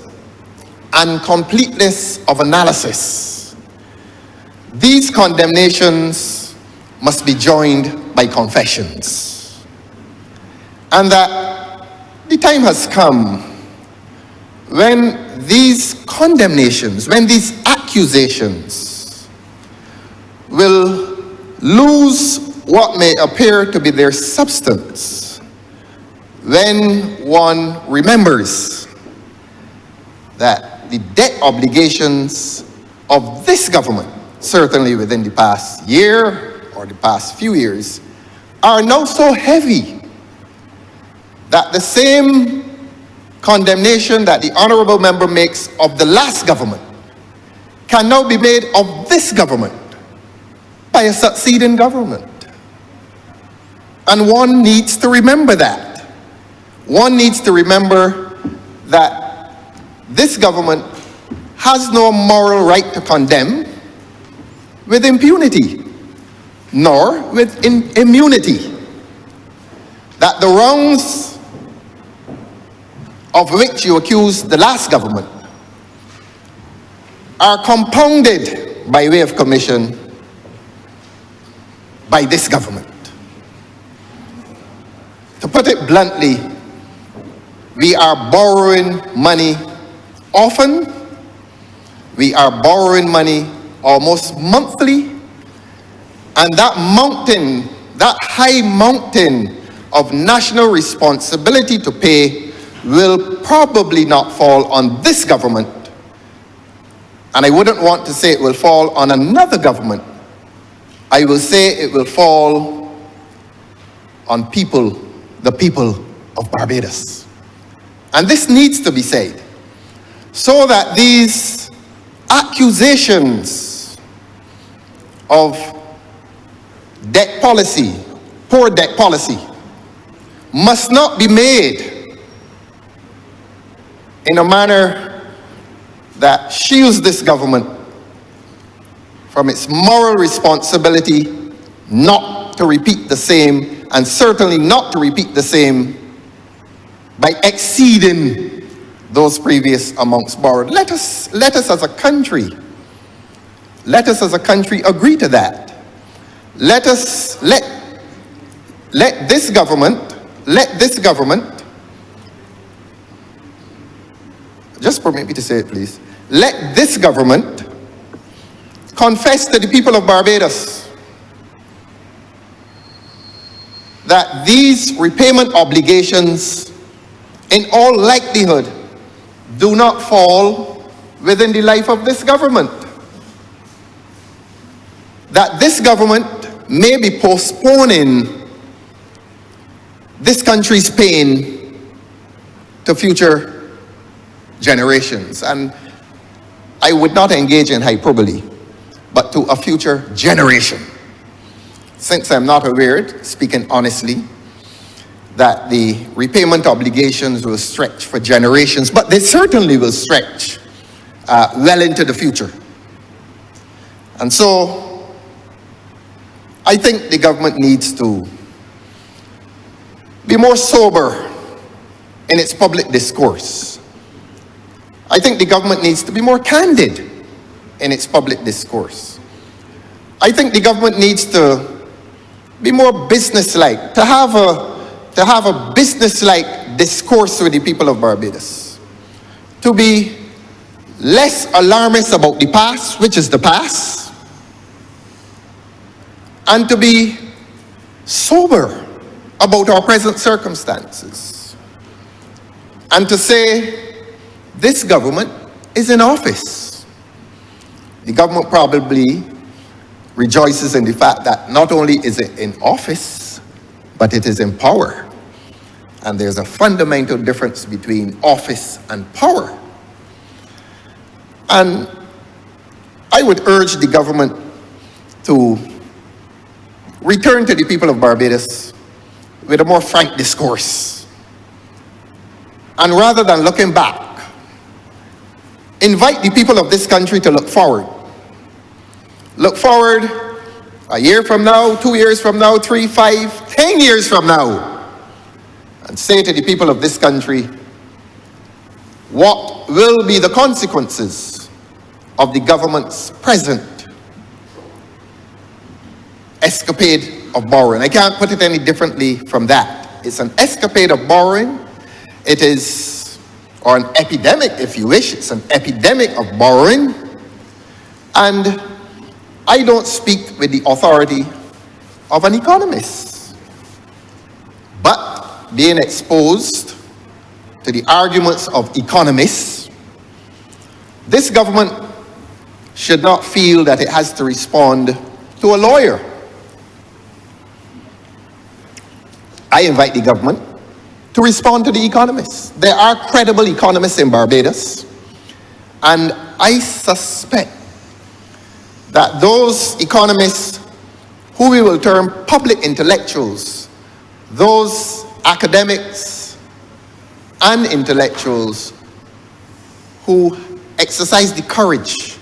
S2: and completeness of analysis, these condemnations must be joined by confessions. And that the time has come when these condemnations, when these accusations will lose what may appear to be their substance, when one remembers that the debt obligations of this government, certainly within the past year or the past few years, are now so heavy that the same condemnation that the honourable member makes of the last government can now be made of this government by a succeeding government. And one needs to remember that. One needs to remember that this government has no moral right to condemn with impunity, nor with immunity. That the wrongs of which you accuse the last government are compounded by way of commission by this government. To put it bluntly, we are borrowing money often. We are borrowing money almost monthly. And that mountain, that high mountain of national responsibility to pay will probably not fall on this government. And I wouldn't want to say it will fall on another government. I will say it will fall on people, the people of Barbados. And this needs to be said, so that these accusations of debt policy, poor debt policy, must not be made in a manner that shields this government from its moral responsibility not to repeat the same, and certainly not to repeat the same by exceeding those previous amounts borrowed. Let us as a country agree to that. Let this government, just permit me to say it please, let this government confess to the people of Barbados that these repayment obligations in all likelihood do not fall within the life of this government. That this government may be postponing this country's pain to future generations. And I would not engage in hyperbole, but to a future generation. Since I'm not aware, speaking honestly, that the repayment obligations will stretch for generations, but they certainly will stretch well into the future. And so, I think the government needs to be more sober in its public discourse. I think the government needs to be more candid in its public discourse. I think the government needs to be more businesslike, to have a businesslike discourse with the people of Barbados, to be less alarmist about the past, which is the past, and to be sober about our present circumstances, and to say this government is in office. The government probably rejoices in the fact that not only is it in office, but it is in power. And there's a fundamental difference between office and power. And I would urge the government to return to the people of Barbados with a more frank discourse. And rather than looking back, invite the people of this country to look forward. Look forward a year from now, 2 years from now, 3, 5, 10 years from now, and say to the people of this country, what will be the consequences of the government's present escapade of borrowing? I can't put it any differently from that. It's an escapade of borrowing. It is, or an epidemic, if you wish. It's an epidemic of borrowing. And I don't speak with the authority of an economist, but being exposed to the arguments of economists, this government should not feel that it has to respond to a lawyer. I invite the government to respond to the economists. There are credible economists in Barbados, and I suspect that those economists who we will term public intellectuals, those academics and intellectuals who exercise the courage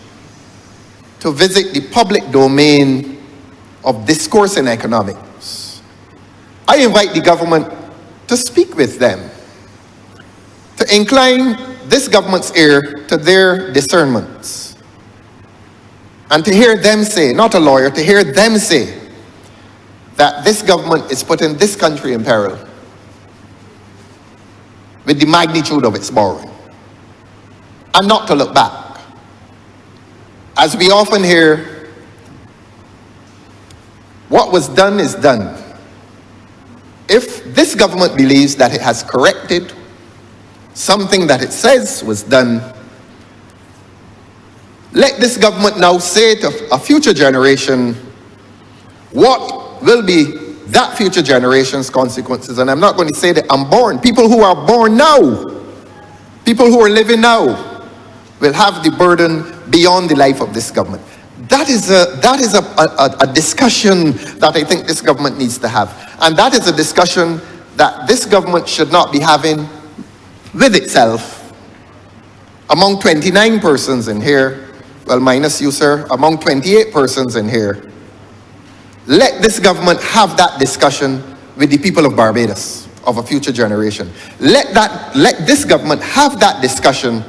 S2: to visit the public domain of discourse in economics, I invite the government to speak with them, to incline this government's ear to their discernments, and to hear them say, not a lawyer, to hear them say that this government is putting this country in peril with the magnitude of its borrowing, and not to look back. As we often hear, what was done is done. If this government believes that it has corrected something that it says was done, let this government now say to a future generation what will be that future generation's consequences. And I'm not going to say that unborn. People who are born now, people who are living now, will have the burden beyond the life of this government. That is a discussion that I think this government needs to have. And that is a discussion that this government should not be having with itself among 29 persons in here, well, minus you, sir, among 28 persons in here. Let this government have that discussion with the people of Barbados, of a future generation. Let this government have that discussion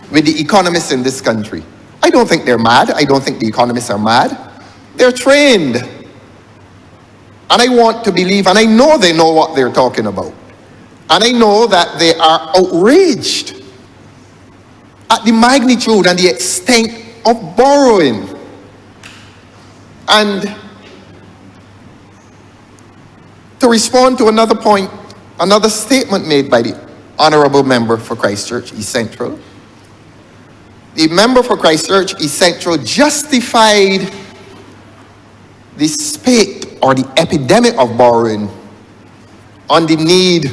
S2: with the economists in this country. I don't think they're mad. I don't think the economists are mad. They're trained. And I want to believe, and I know they know what they're talking about. And I know that they are outraged at the magnitude and the extent of borrowing. And to respond to another point, another statement made by the Honourable Member for Christchurch East Central, the member for Christchurch East Central justified the spate or the epidemic of borrowing on the need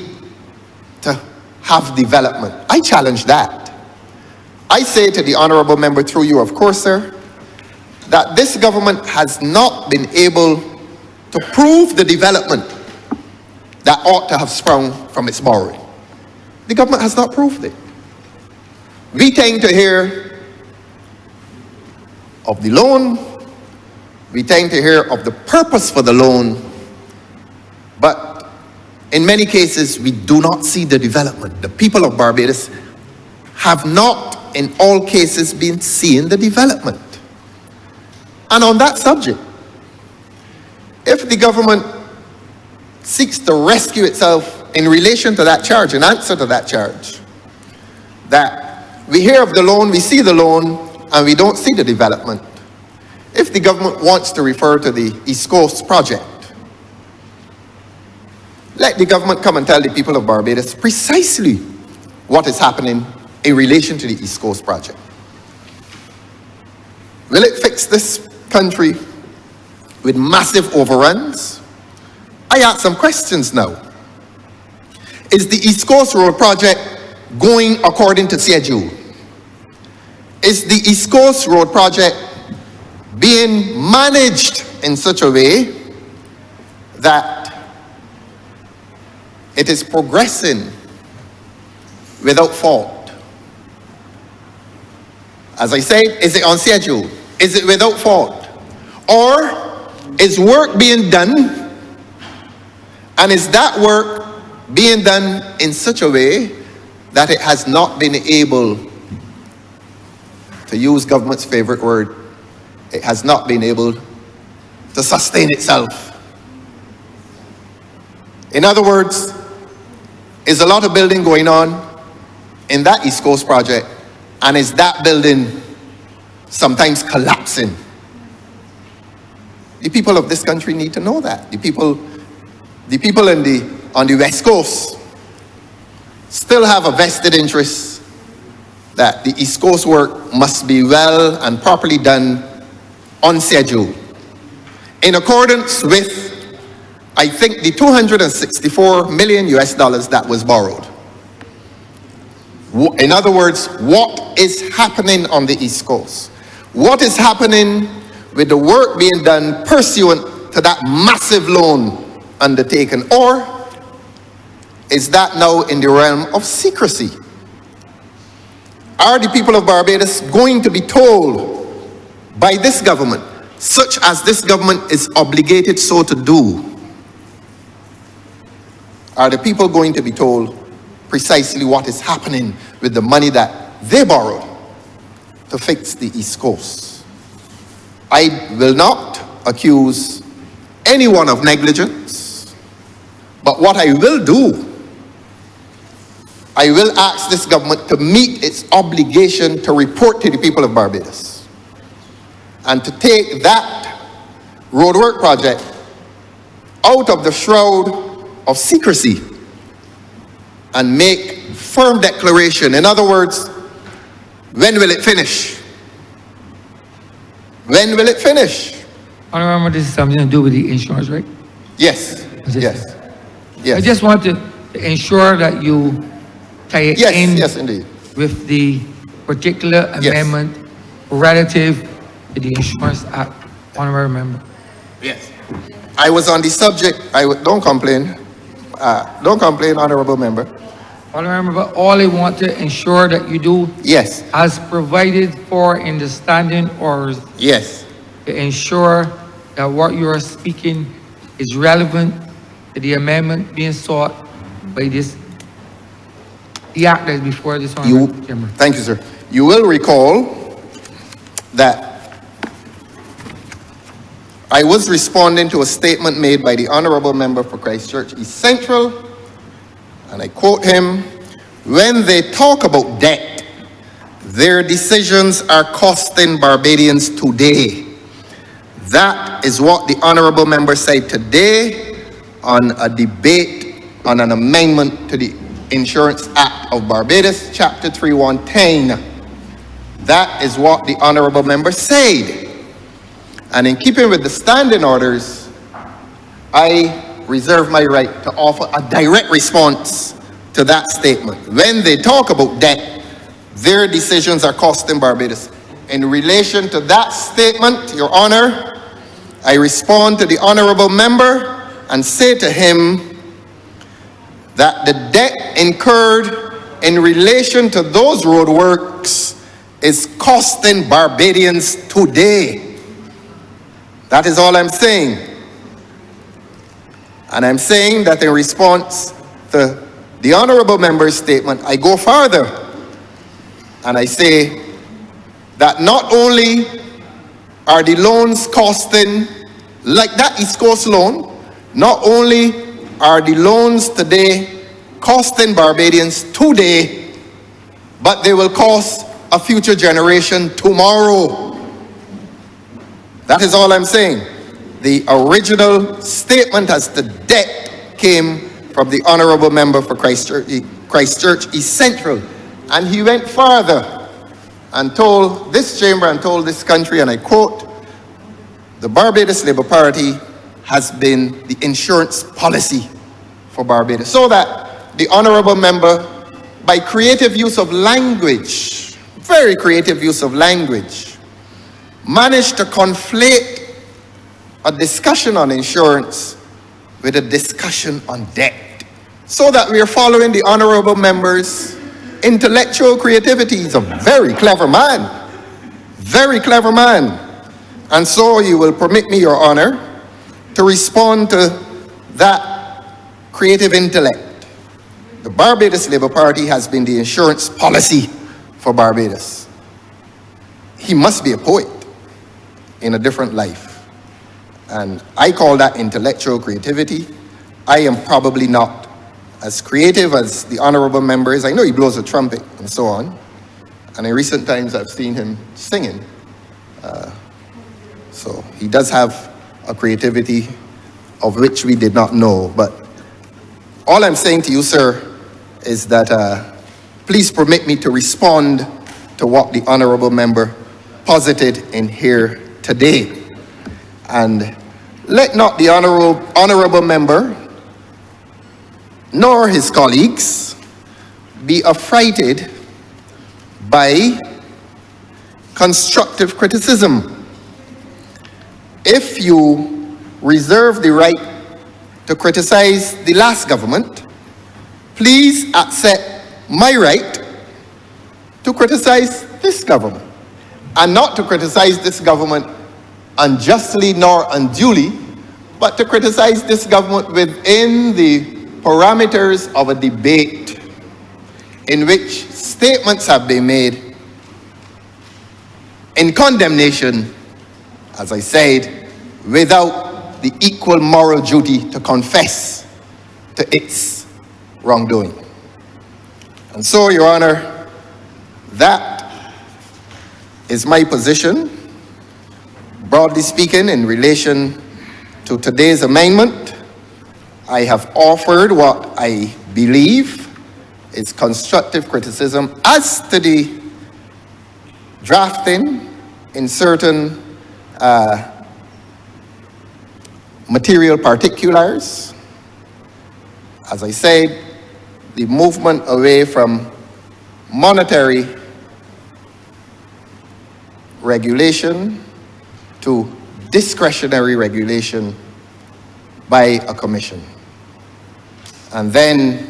S2: to have development. I challenge that. I say to the Honourable Member, through you, of course, sir, that this government has not been able to prove the development that ought to have sprung from its borrowing. The government has not proved it. We tend to hear of the loan, we tend to hear of the purpose for the loan, but in many cases we do not see the development. The people of Barbados have not in all cases been seeing the development. And on that subject, if the government seeks to rescue itself in relation to that charge, in answer to that charge, that we hear of the loan, we see the loan, and we don't see the development. If the government wants to refer to the East Coast project, let the government come and tell the people of Barbados precisely what is happening in relation to the East Coast project. Will it fix this country with massive overruns? I ask some questions now. Is the East Coast Road project going according to schedule? Is the East Coast Road project being managed in such a way that it is progressing without fault? As I say, is it on schedule? Is it without fault? Or is work being done, and is that work being done in such a way that it has not been able, to use government's favorite word, it has not been able to sustain itself? In other words, is a lot of building going on in that East Coast project, and is that building sometimes collapsing? The people of this country need to know that. The people on the West Coast still have a vested interest that the East Coast work must be well and properly done on schedule, in accordance with I think the 264 million US dollars that was borrowed. In other words, what is happening on the East Coast? What is happening with the work being done pursuant to that massive loan undertaken? Or is that now in the realm of secrecy? Are the people of Barbados going to be told by this government, such as this government is obligated so to do? Are the people going to be told precisely what is happening with the money that they borrowed to fix the East Coast? I will not accuse anyone of negligence, but what I will do, I will ask this government to meet its obligation to report to the people of Barbados and to take that roadwork project out of the shroud of secrecy and make firm declaration. In other words, when will it finish? When will it finish?
S1: Honourable, this is something to do with the insurance, right?
S2: Yes, yes, yes.
S1: I just want to ensure that you tie it in
S2: yes, indeed.
S1: with the particular amendment relative to the Insurance Act, Honourable Member.
S2: Yes. I was on the subject. Don't complain. Don't complain, Honourable Member.
S1: Honourable Member, all I want to ensure that you do
S2: Yes,
S1: as provided for in the standing orders
S2: yes,
S1: to ensure that what you are speaking is relevant to the amendment being sought by this, the act that is before this Honourable Chamber.
S2: thank you, sir. You will recall that I was responding to a statement made by the Honourable Member for Christchurch East Central, and I quote him, "When they talk about debt, their decisions are costing Barbadians today." That is what the Honourable Member said today on a debate on an amendment to the Insurance Act of Barbados, Chapter 3110. That is what the Honourable Member said. And in keeping with the standing orders, I reserve my right to offer a direct response to that statement. When they talk about debt, their decisions are costing Barbados. In relation to that statement, Your Honour, I respond to the Honourable Member and say to him that the debt incurred in relation to those roadworks is costing Barbadians today. That is all I'm saying. And I'm saying that in response to the Honourable Member's statement, I go further and I say that not only are the loans costing, like that East Coast loan, not only are the loans today costing Barbadians today, but they will cost a future generation tomorrow. That is all I'm saying. The original statement as to debt came from the Honourable Member for Christchurch East Central. And he went further and told this chamber and told this country, and I quote, "The Barbados Labour Party has been the insurance policy for Barbados." So that the Honourable Member, by creative use of language, very creative use of language, managed to conflate a discussion on insurance with a discussion on debt, so that we are following the Honourable Member's intellectual creativity. He's a very clever man, very clever man. And so you will permit me, Your Honour, to respond to that creative intellect. The Barbados Labour Party has been the insurance policy for Barbados. He must be a poet in a different life. And I call that intellectual creativity. I am probably not as creative as the Honourable Member is. I know he blows a trumpet and so on. And in recent times I've seen him singing. So he does have a creativity of which we did not know. But all I'm saying to you, sir, is that please permit me to respond to what the Honourable Member posited in here today. And let not the honourable member nor his colleagues be affrighted by constructive criticism. If you reserve the right to criticize the last government, please accept my right to criticize this government, and not to criticize this government unjustly nor unduly, but to criticize this government within the parameters of a debate in which statements have been made in condemnation, as I said, without the equal moral duty to confess to its wrongdoing. And so, Your Honor, that is my position, broadly speaking, in relation to today's amendment. I have offered what I believe is constructive criticism as to the drafting in certain material particulars. As I said, the movement away from monetary regulation to discretionary regulation by a commission. And then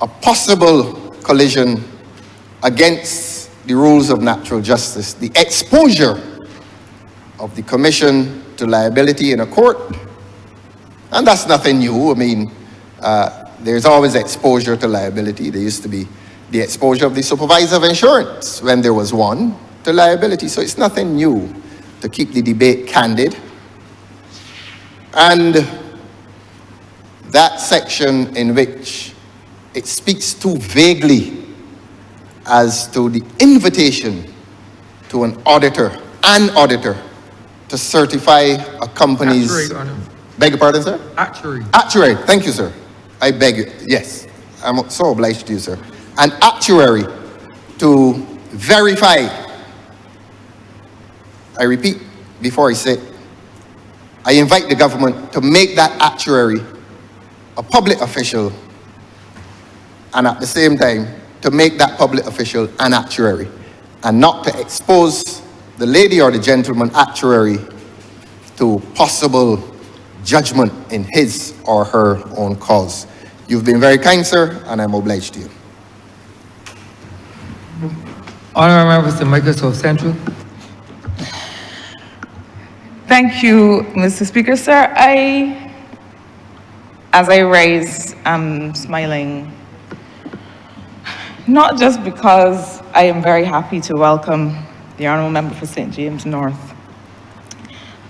S2: a possible collision against the rules of natural justice, the exposure of the commission to liability in a court. And that's nothing new. I mean, there's always exposure to liability. There used to be the exposure of the supervisor of insurance when there was one to liability. So it's nothing new to keep the debate candid. And that section in which it speaks too vaguely as to the invitation to an auditor to certify a company's...
S1: Actuary, Honor.
S2: Beg your pardon, sir?
S1: Actuary.
S2: Actuary, thank you, sir. I beg you, yes. I'm so obliged to you, sir. An actuary to verify. I repeat, before I say, I invite the government to make that actuary a public official, and at the same time, to make that public official an actuary, and not to expose the lady or the gentleman actuary to possible judgment in his or her own cause. You've been very kind, sir, and I'm obliged to you.
S1: Honourable members of Microsoft Central.
S3: Thank you, Mr. Speaker. Sir, as I rise, I'm smiling, not just because I am very happy to welcome the Honourable Member for St. James North,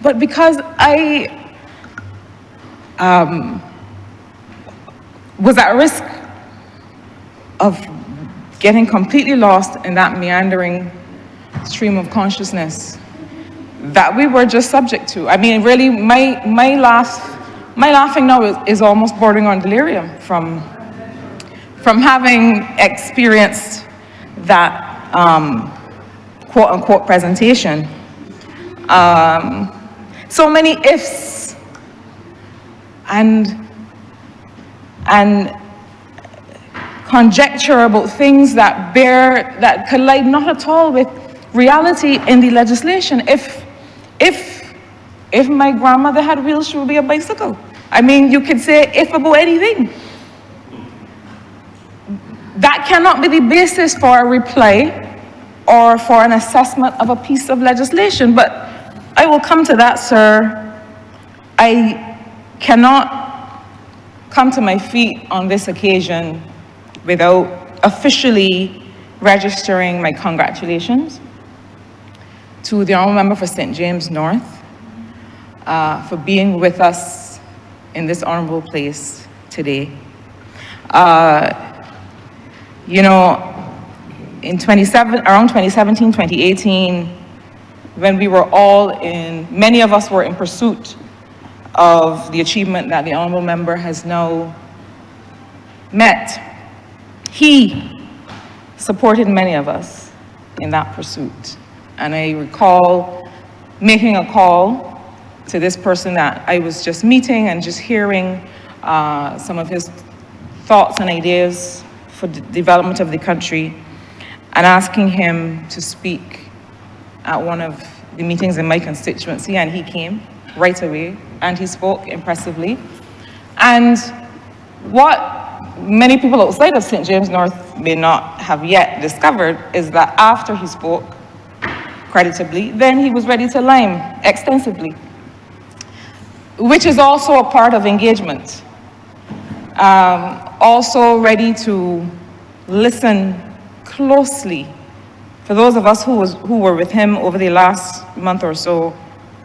S3: but because I was at risk of getting completely lost in that meandering stream of consciousness that we were just subject to. I mean, really, my laughing now is almost bordering on delirium from having experienced that quote-unquote presentation. So many ifs and conjecturable things that collide not at all with reality in the legislation. If my grandmother had wheels, she would be a bicycle. I mean, you could say if about anything. That cannot be the basis for a reply or for an assessment of a piece of legislation, but I will come to that, sir. I cannot come to my feet on this occasion without officially registering my congratulations to the Honourable Member for St. James North for being with us in this honourable place today. You know, around 2017, 2018, when we were many of us were in pursuit of the achievement that the Honourable Member has now met, he supported many of us in that pursuit. And I recall making a call to this person that I was just meeting and just hearing some of his thoughts and ideas for the development of the country, and asking him to speak at one of the meetings in my constituency, and he came right away and he spoke impressively. And what many people outside of St. James North may not have yet discovered is that after he spoke creditably, then he was ready to lime extensively, which is also a part of engagement. Also ready to listen closely. For those of us who were with him over the last month or so,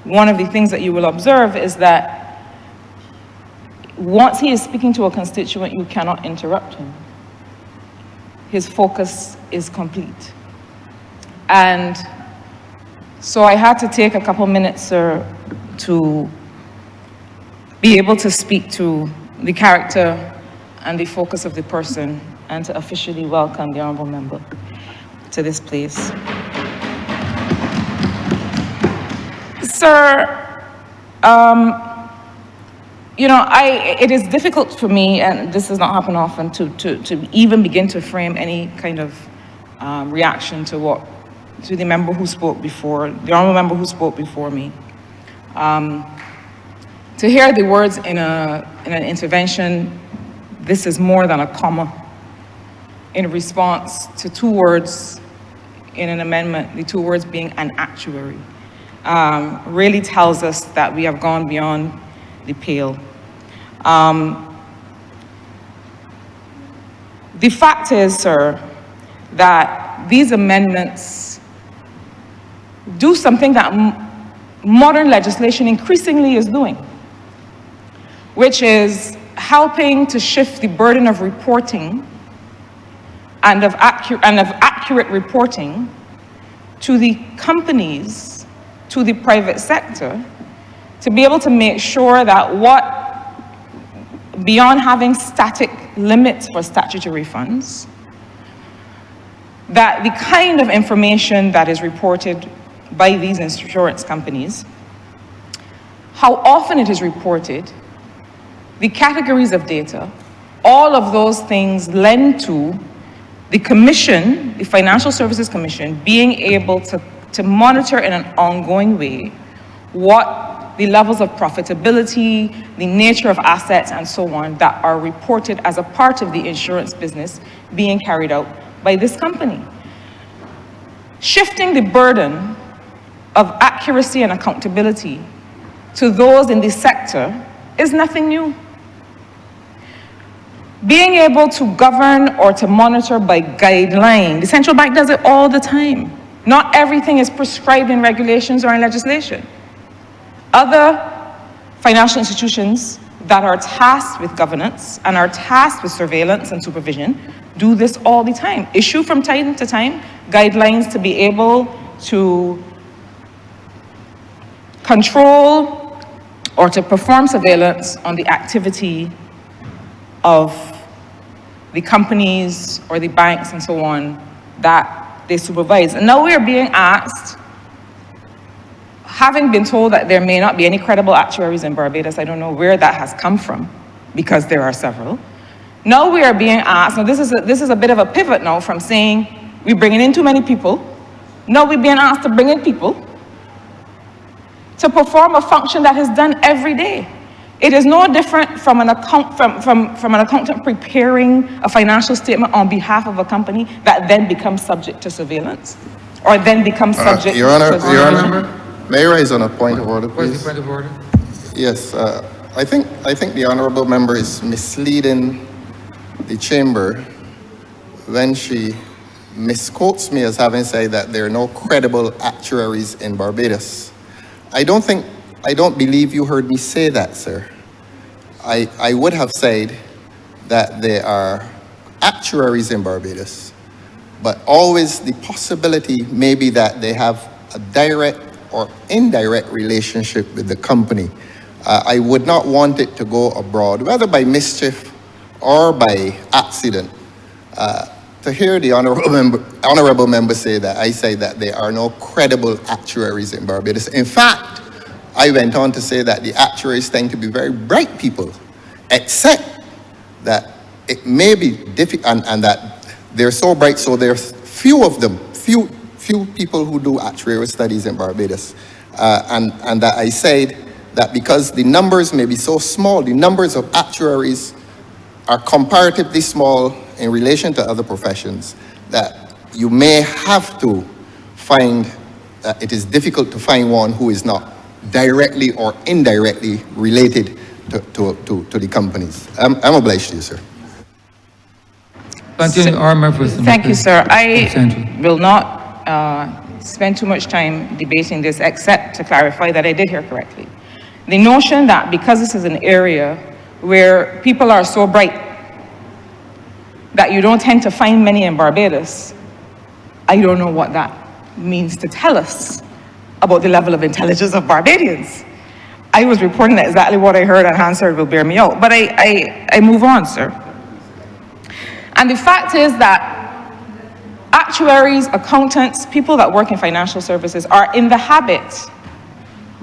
S3: one of the things that you will observe is that once he is speaking to a constituent, you cannot interrupt him. His focus is complete. And so I had to take a couple minutes, sir, to be able to speak to the character and the focus of the person, and to officially welcome the Honourable Member to this place. Sir, you know, it is difficult for me, and this does not happen often, to even begin to frame any kind of reaction to the member who spoke before, the Honourable Member who spoke before me. To hear the words in an intervention, "This is more than a comma," in response to two words in an amendment, the two words being "an actuary," really tells us that we have gone beyond the pale. The fact is, sir, that these amendments do something that modern legislation increasingly is doing, which is helping to shift the burden of reporting and of accurate reporting to the companies, to the private sector, to be able to make sure that beyond having static limits for statutory funds, that the kind of information that is reported by these insurance companies, how often it is reported, the categories of data, all of those things lend to the Commission, the Financial Services Commission, being able to monitor in an ongoing way what the levels of profitability, the nature of assets, and so on that are reported as a part of the insurance business being carried out by this company. Shifting the burden of accuracy and accountability to those in the sector is nothing new. Being able to govern or to monitor by guideline, the central bank does it all the time. Not everything is prescribed in regulations or in legislation. Other financial institutions that are tasked with governance and are tasked with surveillance and supervision do this all the time. Issue from time to time guidelines to be able to control or to perform surveillance on the activity of the companies or the banks and so on that they supervise. And now we are being asked, having been told that there may not be any credible actuaries in Barbados, I don't know where that has come from, because there are several. Now we are being asked, now this is a bit of a pivot now from saying we're bringing in too many people. Now we're being asked to bring in people to perform a function that is done every day. It is no different from an accountant preparing a financial statement on behalf of a company that then becomes subject to surveillance, or then becomes subject
S2: Your
S3: to
S2: Honor,
S3: supervision.
S2: may I raise on a point of order,
S1: What is
S2: please?
S1: the point of order?
S2: Yes, I think the Honourable Member is misleading the Chamber when she misquotes me as having said that there are no credible actuaries in Barbados. I don't believe you heard me say that, sir. I would have said that there are actuaries in Barbados, but always the possibility maybe that they have a direct or indirect relationship with the company. I would not want it to go abroad, whether by mischief or by accident. To hear the honourable member say that, I say that there are no credible actuaries in Barbados. In fact, I went on to say that the actuaries tend to be very bright people, except that it may be difficult, and that they're so bright, so there's few of them, few people who do actuarial studies in Barbados. And that I said that because the numbers may be so small, the numbers of actuaries are comparatively small in relation to other professions, that you may have to find that it is difficult to find one who is not directly or indirectly related to the companies. I'm obliged to you, sir.
S1: Continue, Honourable Person.
S3: Thank you, sir. I
S1: Central.
S3: will not spend too much time debating this, except to clarify that I did hear correctly. The notion that because this is an area where people are so bright that you don't tend to find many in Barbados, I don't know what that means to tell us about the level of intelligence of Barbadians. I was reporting that exactly what I heard, and Hansard will bear me out. But I move on, sir. And the fact is that actuaries, accountants, people that work in financial services are in the habit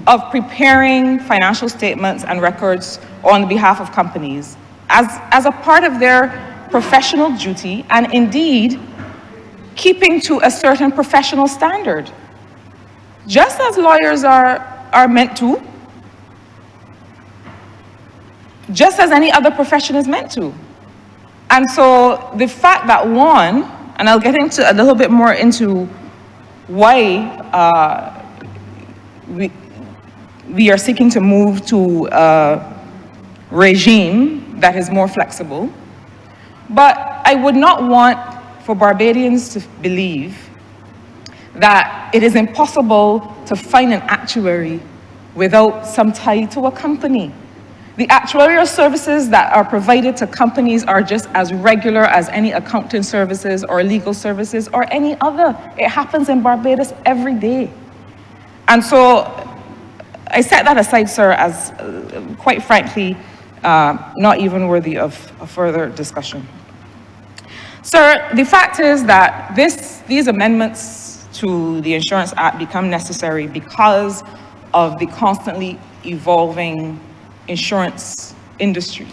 S3: of preparing financial statements and records on behalf of companies as a part of their professional duty, and indeed keeping to a certain professional standard. Just as lawyers are meant to, just as any other profession is meant to. And so the fact that one, and I'll get into a little bit more into why we are seeking to move to a regime that is more flexible, but I would not want for Barbadians to believe that it is impossible to find an actuary without some tie to a company. The actuarial services that are provided to companies are just as regular as any accounting services or legal services or any other. It happens in Barbados every day. And so I set that aside, sir, as quite frankly, not even worthy of a further discussion. Sir, the fact is that these amendments to the Insurance Act become necessary because of the constantly evolving insurance industry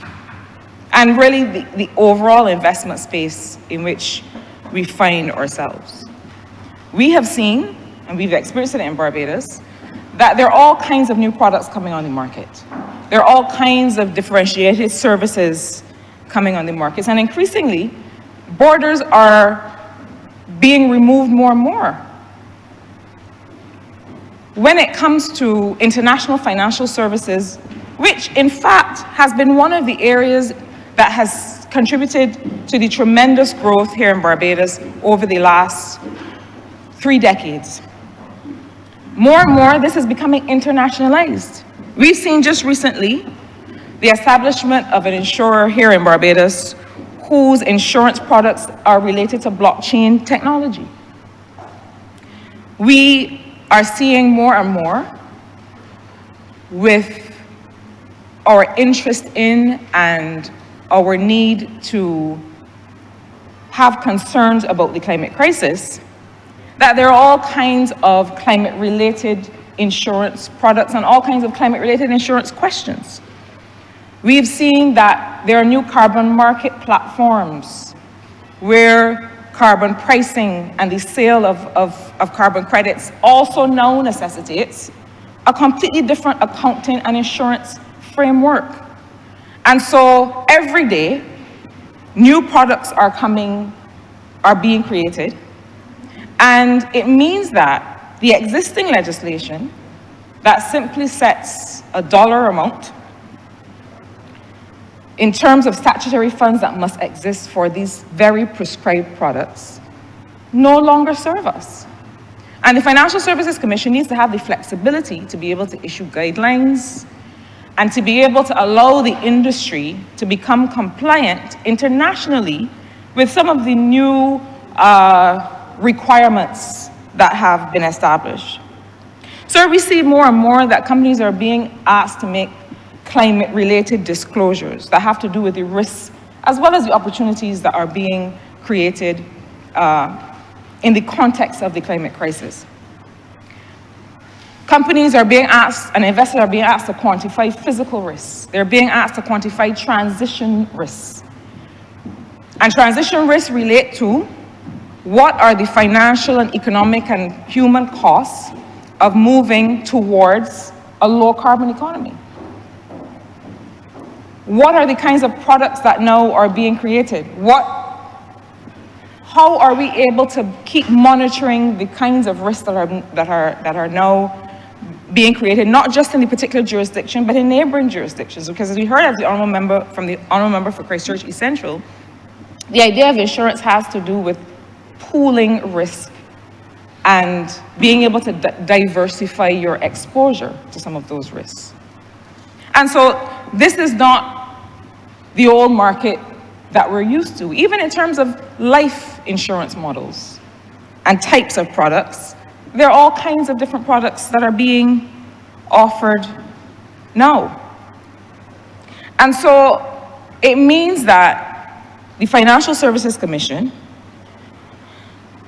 S3: and really the overall investment space in which we find ourselves. We have seen, and we've experienced it in Barbados, that there are all kinds of new products coming on the market. There are all kinds of differentiated services coming on the markets, and increasingly, borders are being removed more and more. When it comes to international financial services, which in fact has been one of the areas that has contributed to the tremendous growth here in Barbados over the last 3 decades. More and more, this is becoming internationalized. We've seen just recently the establishment of an insurer here in Barbados whose insurance products are related to blockchain technology. We are seeing more and more with our interest in and our need to have concerns about the climate crisis, that there are all kinds of climate-related insurance products and all kinds of climate-related insurance questions. We've seen that there are new carbon market platforms where carbon pricing and the sale of carbon credits also now necessitates a completely different accounting and insurance framework. And so every day, new products are being created. And it means that the existing legislation that simply sets a dollar amount in terms of statutory funds that must exist for these very prescribed products no longer serve us. And the Financial Services Commission needs to have the flexibility to be able to issue guidelines and to be able to allow the industry to become compliant internationally with some of the new requirements that have been established. So we see more and more that companies are being asked to make climate-related disclosures that have to do with the risks as well as the opportunities that are being created in the context of the climate crisis. Companies are being asked, and investors are being asked to quantify physical risks. They're being asked to quantify transition risks. And transition risks relate to what are the financial and economic and human costs of moving towards a low carbon economy? What are the kinds of products that now are being created? How are we able to keep monitoring the kinds of risks that are now being created, not just in the particular jurisdiction, but in neighboring jurisdictions? Because as we heard as the Honourable Member from the Honourable Member for Christchurch East Central, the idea of insurance has to do with pooling risk and being able to diversify your exposure to some of those risks. And so this is not the old market that we're used to. Even in terms of life insurance models and types of products, there are all kinds of different products that are being offered now. And so it means that the Financial Services Commission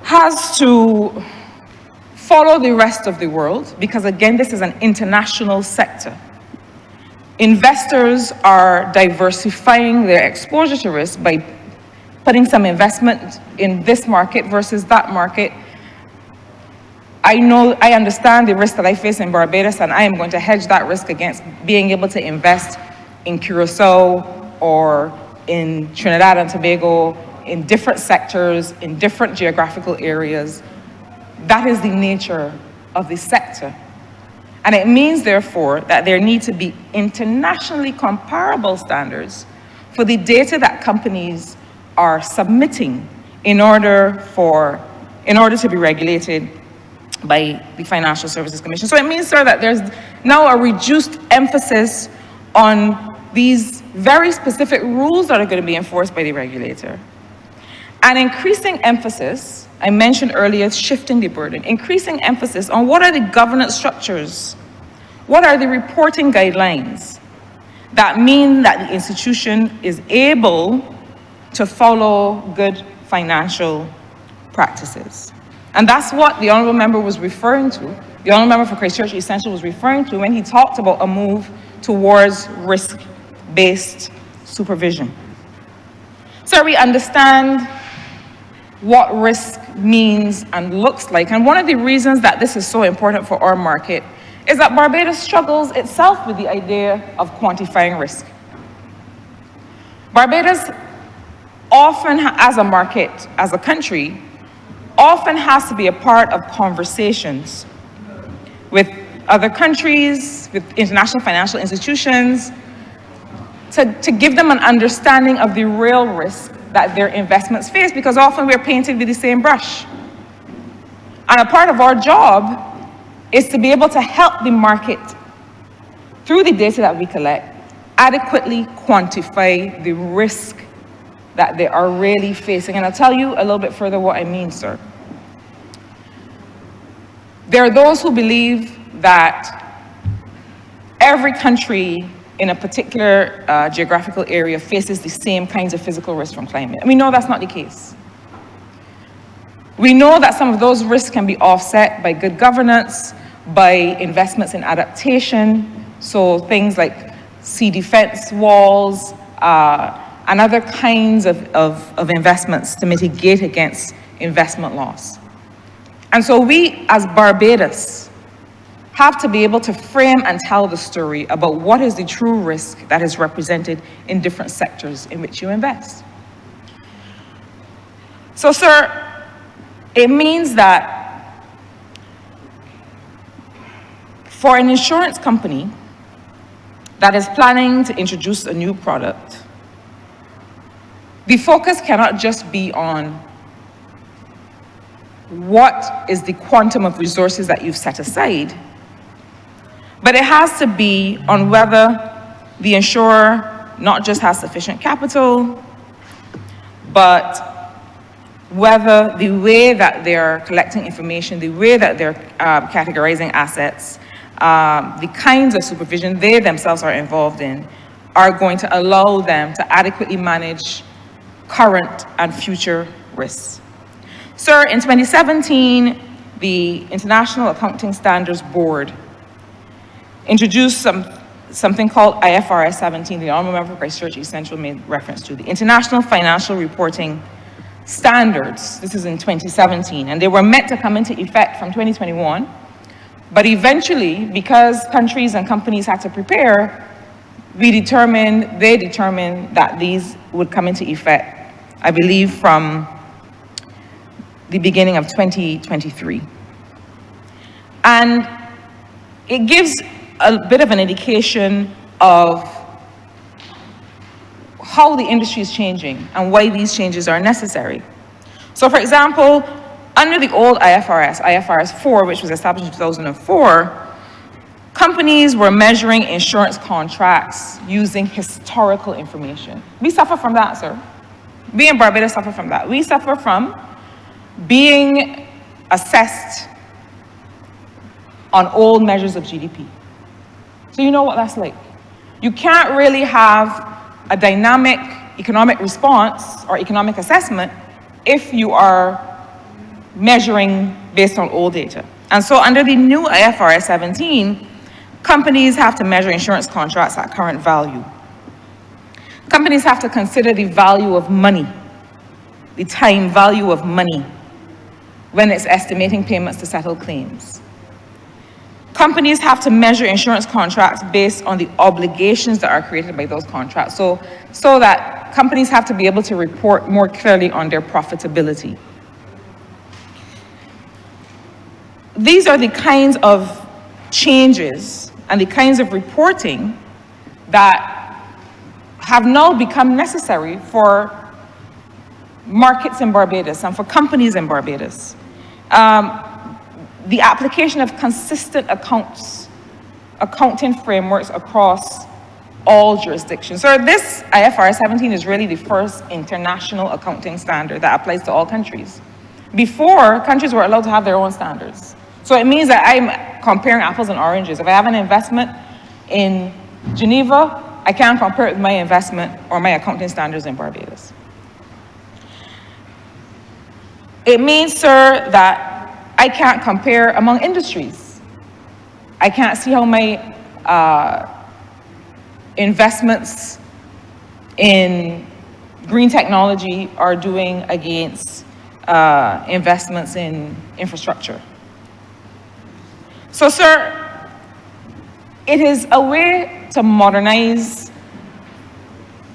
S3: has to follow the rest of the world, because again, this is an international sector. Investors are diversifying their exposure to risk by putting some investment in this market versus that market. I understand the risk that I face in Barbados, and I am going to hedge that risk against being able to invest in Curacao or in Trinidad and Tobago, in different sectors, in different geographical areas. That is the nature of the sector. And it means, therefore, that there need to be internationally comparable standards for the data that companies are submitting in order to be regulated by the Financial Services Commission. So it means, sir, that there's now a reduced emphasis on these very specific rules that are going to be enforced by the regulator. An increasing emphasis, I mentioned earlier, shifting the burden, increasing emphasis on what are the governance structures, what are the reporting guidelines that mean that the institution is able to follow good financial practices. And that's what the Honourable Member was referring to. The Honourable Member for Christchurch East Central was referring to when he talked about a move towards risk-based supervision. So we understand what risk means and looks like. And one of the reasons that this is so important for our market is that Barbados struggles itself with the idea of quantifying risk. Barbados often, as a market, as a country, often has to be a part of conversations with other countries, with international financial institutions, to give them an understanding of the real risk that their investments face, because often we're painted with the same brush. And a part of our job is to be able to help the market, through the data that we collect, adequately quantify the risk that they are really facing. And I'll tell you a little bit further what I mean, sir. There are those who believe that every country in a particular geographical area faces the same kinds of physical risks from climate. And we know that's not the case. We know that some of those risks can be offset by good governance, by investments in adaptation, so things like sea defense walls, and other kinds of investments to mitigate against investment loss. And so we, as Barbados, have to be able to frame and tell the story about what is the true risk that is represented in different sectors in which you invest. So, sir, it means that for an insurance company that is planning to introduce a new product, the focus cannot just be on what is the quantum of resources that you've set aside, but it has to be on whether the insurer not just has sufficient capital, but whether the way that they're collecting information, the way that they're categorizing assets, the kinds of supervision they themselves are involved in are going to allow them to adequately manage current and future risks. Sir, in 2017, the International Accounting Standards Board introduced something called IFRS 17, the Honourable Member for Christchurch East Central made reference to, the International Financial Reporting Standards. This is in 2017, and they were meant to come into effect from 2021, but eventually, because countries and companies had to prepare, they determined that these would come into effect, I believe, from the beginning of 2023. And it gives a bit of an indication of how the industry is changing and why these changes are necessary. So for example, under the old IFRS 4, which was established in 2004, companies were measuring insurance contracts using historical information. We suffer from that, sir. We in Barbados suffer from that. We suffer from being assessed on old measures of GDP. So you know what that's like. You can't really have a dynamic economic response or economic assessment if you are measuring based on old data. And so under the new IFRS 17, companies have to measure insurance contracts at current value. Companies have to consider the value of money, the time value of money, when it's estimating payments to settle claims. Companies have to measure insurance contracts based on the obligations that are created by those contracts, so that companies have to be able to report more clearly on their profitability. These are the kinds of changes and the kinds of reporting that have now become necessary for markets in Barbados and for companies in Barbados. The application of consistent accounting frameworks across all jurisdictions. So this IFRS 17 is really the first international accounting standard that applies to all countries. Before, countries were allowed to have their own standards. So it means that I'm comparing apples and oranges. If I have an investment in Geneva, I can't compare it with my investment or my accounting standards in Barbados. It means, sir, that I can't compare among industries. I can't see how my investments in green technology are doing against investments in infrastructure. So, sir, it is a way to modernize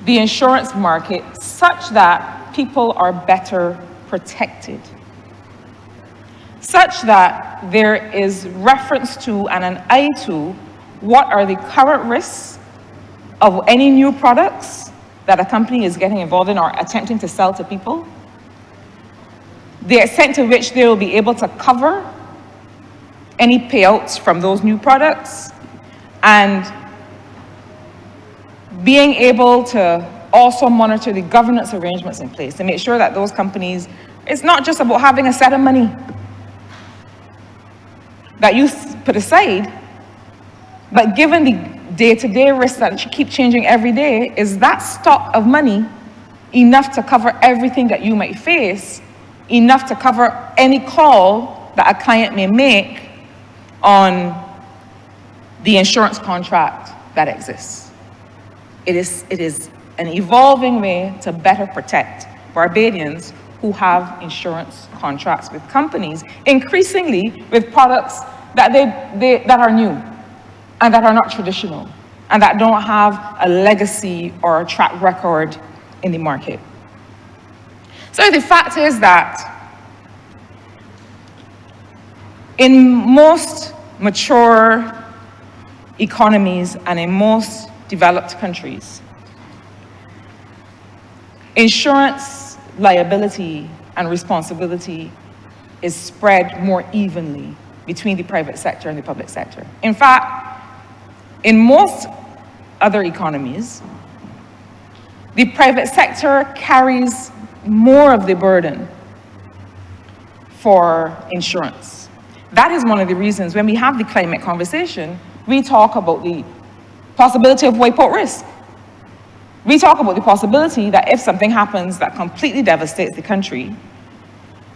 S3: the insurance market such that people are better protected, such that there is reference to and an eye to what are the current risks of any new products that a company is getting involved in or attempting to sell to people, the extent to which they will be able to cover any payouts from those new products, and being able to also monitor the governance arrangements in place to make sure that those companies, it's not just about having a set of money that you put aside, but given the day-to-day risks that keep changing every day, is that stock of money enough to cover everything that you might face, enough to cover any call that a client may make on the insurance contract that exists. It is an evolving way to better protect Barbadians who have insurance contracts with companies, increasingly with products that that are new and that are not traditional and that don't have a legacy or a track record in the market. So the fact is that in most mature economies and in most developed countries, insurance liability and responsibility is spread more evenly between the private sector and the public sector. In fact, in most other economies, the private sector carries more of the burden for insurance. That is one of the reasons when we have the climate conversation, we talk about the possibility of wipeout risk. We talk about the possibility that if something happens that completely devastates the country,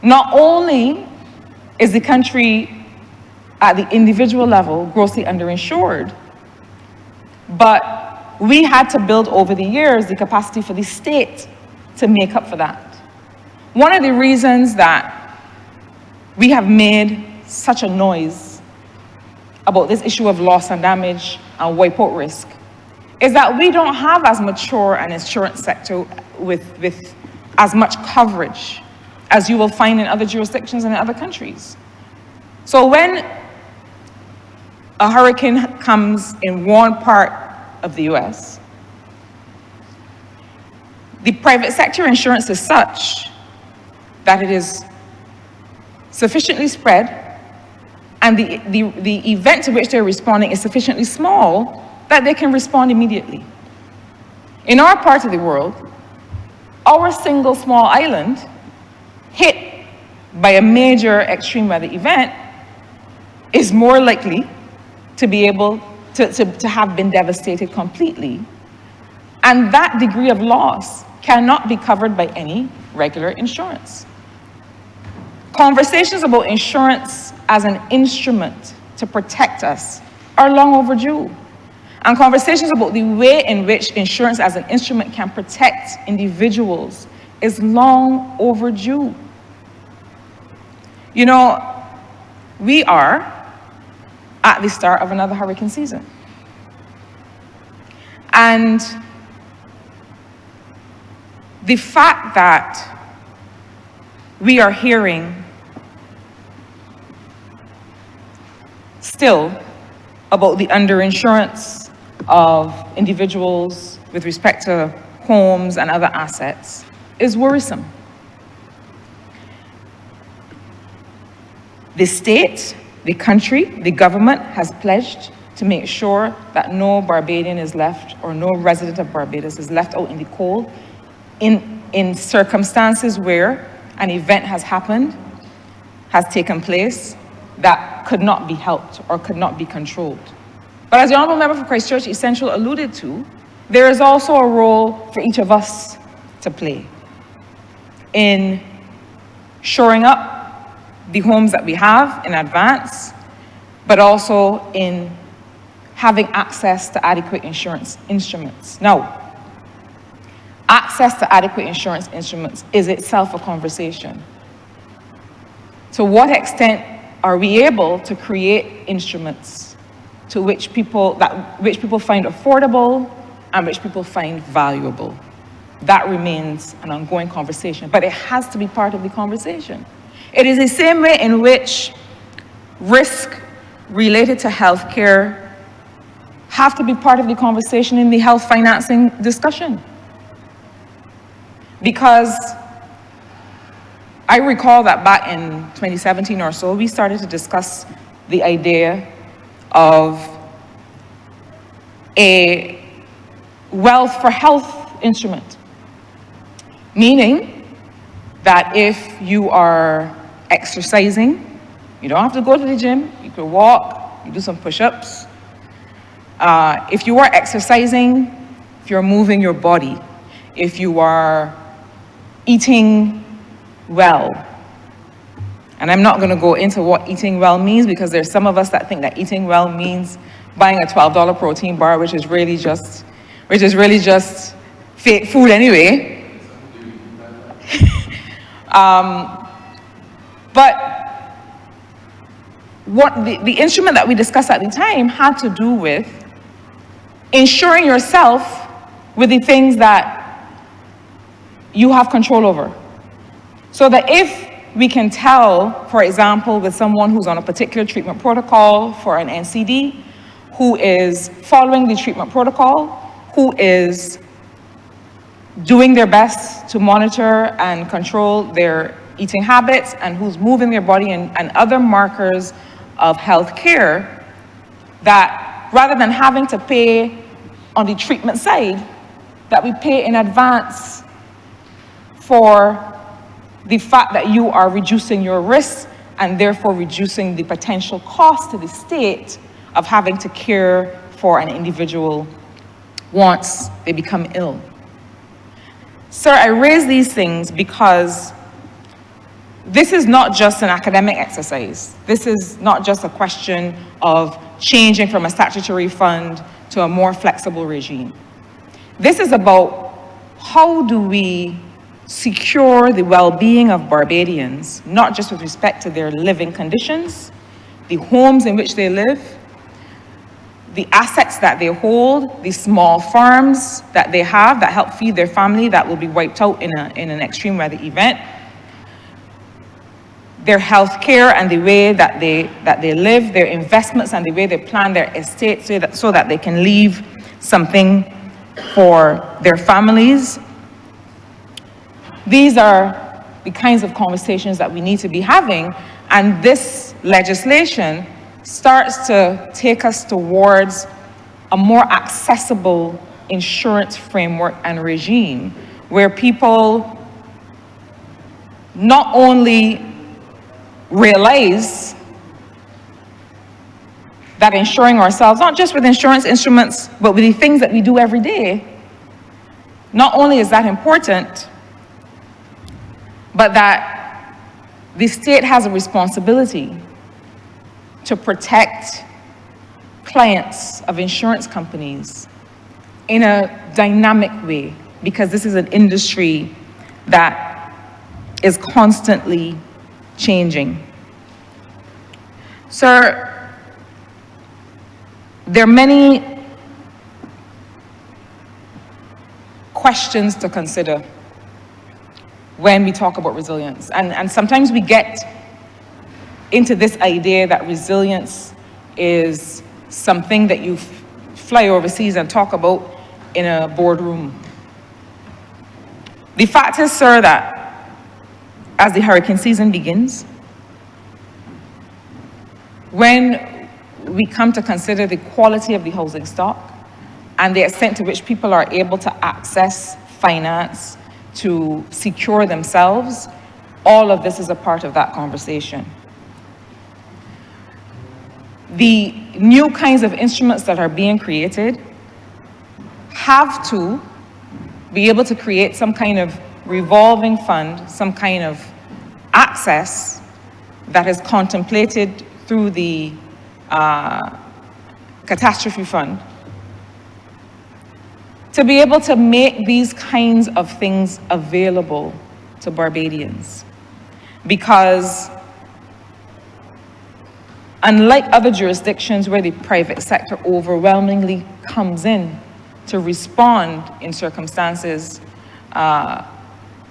S3: not only is the country at the individual level grossly underinsured, But we had to build over the years the capacity for the state to make up for that. One of the reasons that we have made such a noise about this issue of loss and damage and wipeout risk is that we don't have as mature an insurance sector with as much coverage as you will find in other jurisdictions and in other countries. So when a hurricane comes in one part of the US, the private sector insurance is such that it is sufficiently spread and the event to which they're responding is sufficiently small that they can respond immediately. In our part of the world, our single small island hit by a major extreme weather event is more likely to be able to have been devastated completely. And that degree of loss cannot be covered by any regular insurance. Conversations about insurance as an instrument to protect us are long overdue. And conversations about the way in which insurance as an instrument can protect individuals is long overdue. You know, we are at the start of another hurricane season. And the fact that we are hearing still about the underinsurance of individuals with respect to homes and other assets is worrisome. The state, the country, the government has pledged to make sure that no Barbadian is left or no resident of Barbados is left out in the cold in circumstances where an event has happened, has taken place, that could not be helped or could not be controlled. But as the Honourable Member for Christchurch East Central alluded to, there is also a role for each of us to play in shoring up the homes that we have in advance, but also in having access to adequate insurance instruments. Now, access to adequate insurance instruments is itself a conversation. To what extent are we able to create instruments to which people find affordable and which people find valuable? That remains an ongoing conversation, but it has to be part of the conversation. It is the same way in which risk related to healthcare have to be part of the conversation in the health financing discussion. Because I recall that back in 2017 or so, we started to discuss the idea of a wealth for health instrument. Meaning that if you are exercising, you don't have to go to the gym, you could walk, you do some push-ups. If you are exercising, if you're moving your body, if you are eating well, and I'm not going to go into what eating well means because there's some of us that think that eating well means buying a $12 protein bar, which is really just fake food anyway. But what the instrument that we discussed at the time had to do with ensuring yourself with the things that you have control over. So that if we can tell, for example, with someone who's on a particular treatment protocol for an NCD, who is following the treatment protocol, who is doing their best to monitor and control their eating habits, and who's moving their body and other markers of health care, that rather than having to pay on the treatment side, that we pay in advance for the fact that you are reducing your risks and therefore reducing the potential cost to the state of having to care for an individual once they become ill. Sir, I raise these things because this is not just an academic exercise. This is not just a question of changing from a statutory fund to a more flexible regime. This is about how do we secure the well-being of Barbadians, not just with respect to their living conditions, the homes in which they live, the assets that they hold, the small farms that they have that help feed their family that will be wiped out in an extreme weather event, their health care and the way that they live, their investments and the way they plan their estate so that they can leave something for their families. These are the kinds of conversations that we need to be having, and this legislation starts to take us towards a more accessible insurance framework and regime where people not only realize that insuring ourselves, not just with insurance instruments, but with the things that we do every day, not only is that important, but that the state has a responsibility to protect clients of insurance companies in a dynamic way, because this is an industry that is constantly changing. Sir, there are many questions to consider when we talk about resilience. And sometimes we get into this idea that resilience is something that you fly overseas and talk about in a boardroom. The fact is, sir, that as the hurricane season begins, when we come to consider the quality of the housing stock and the extent to which people are able to access finance to secure themselves, all of this is a part of that conversation. The new kinds of instruments that are being created have to be able to create some kind of revolving fund, some kind of access that is contemplated through the catastrophe fund to be able to make these kinds of things available to Barbadians. Because unlike other jurisdictions where the private sector overwhelmingly comes in to respond in circumstances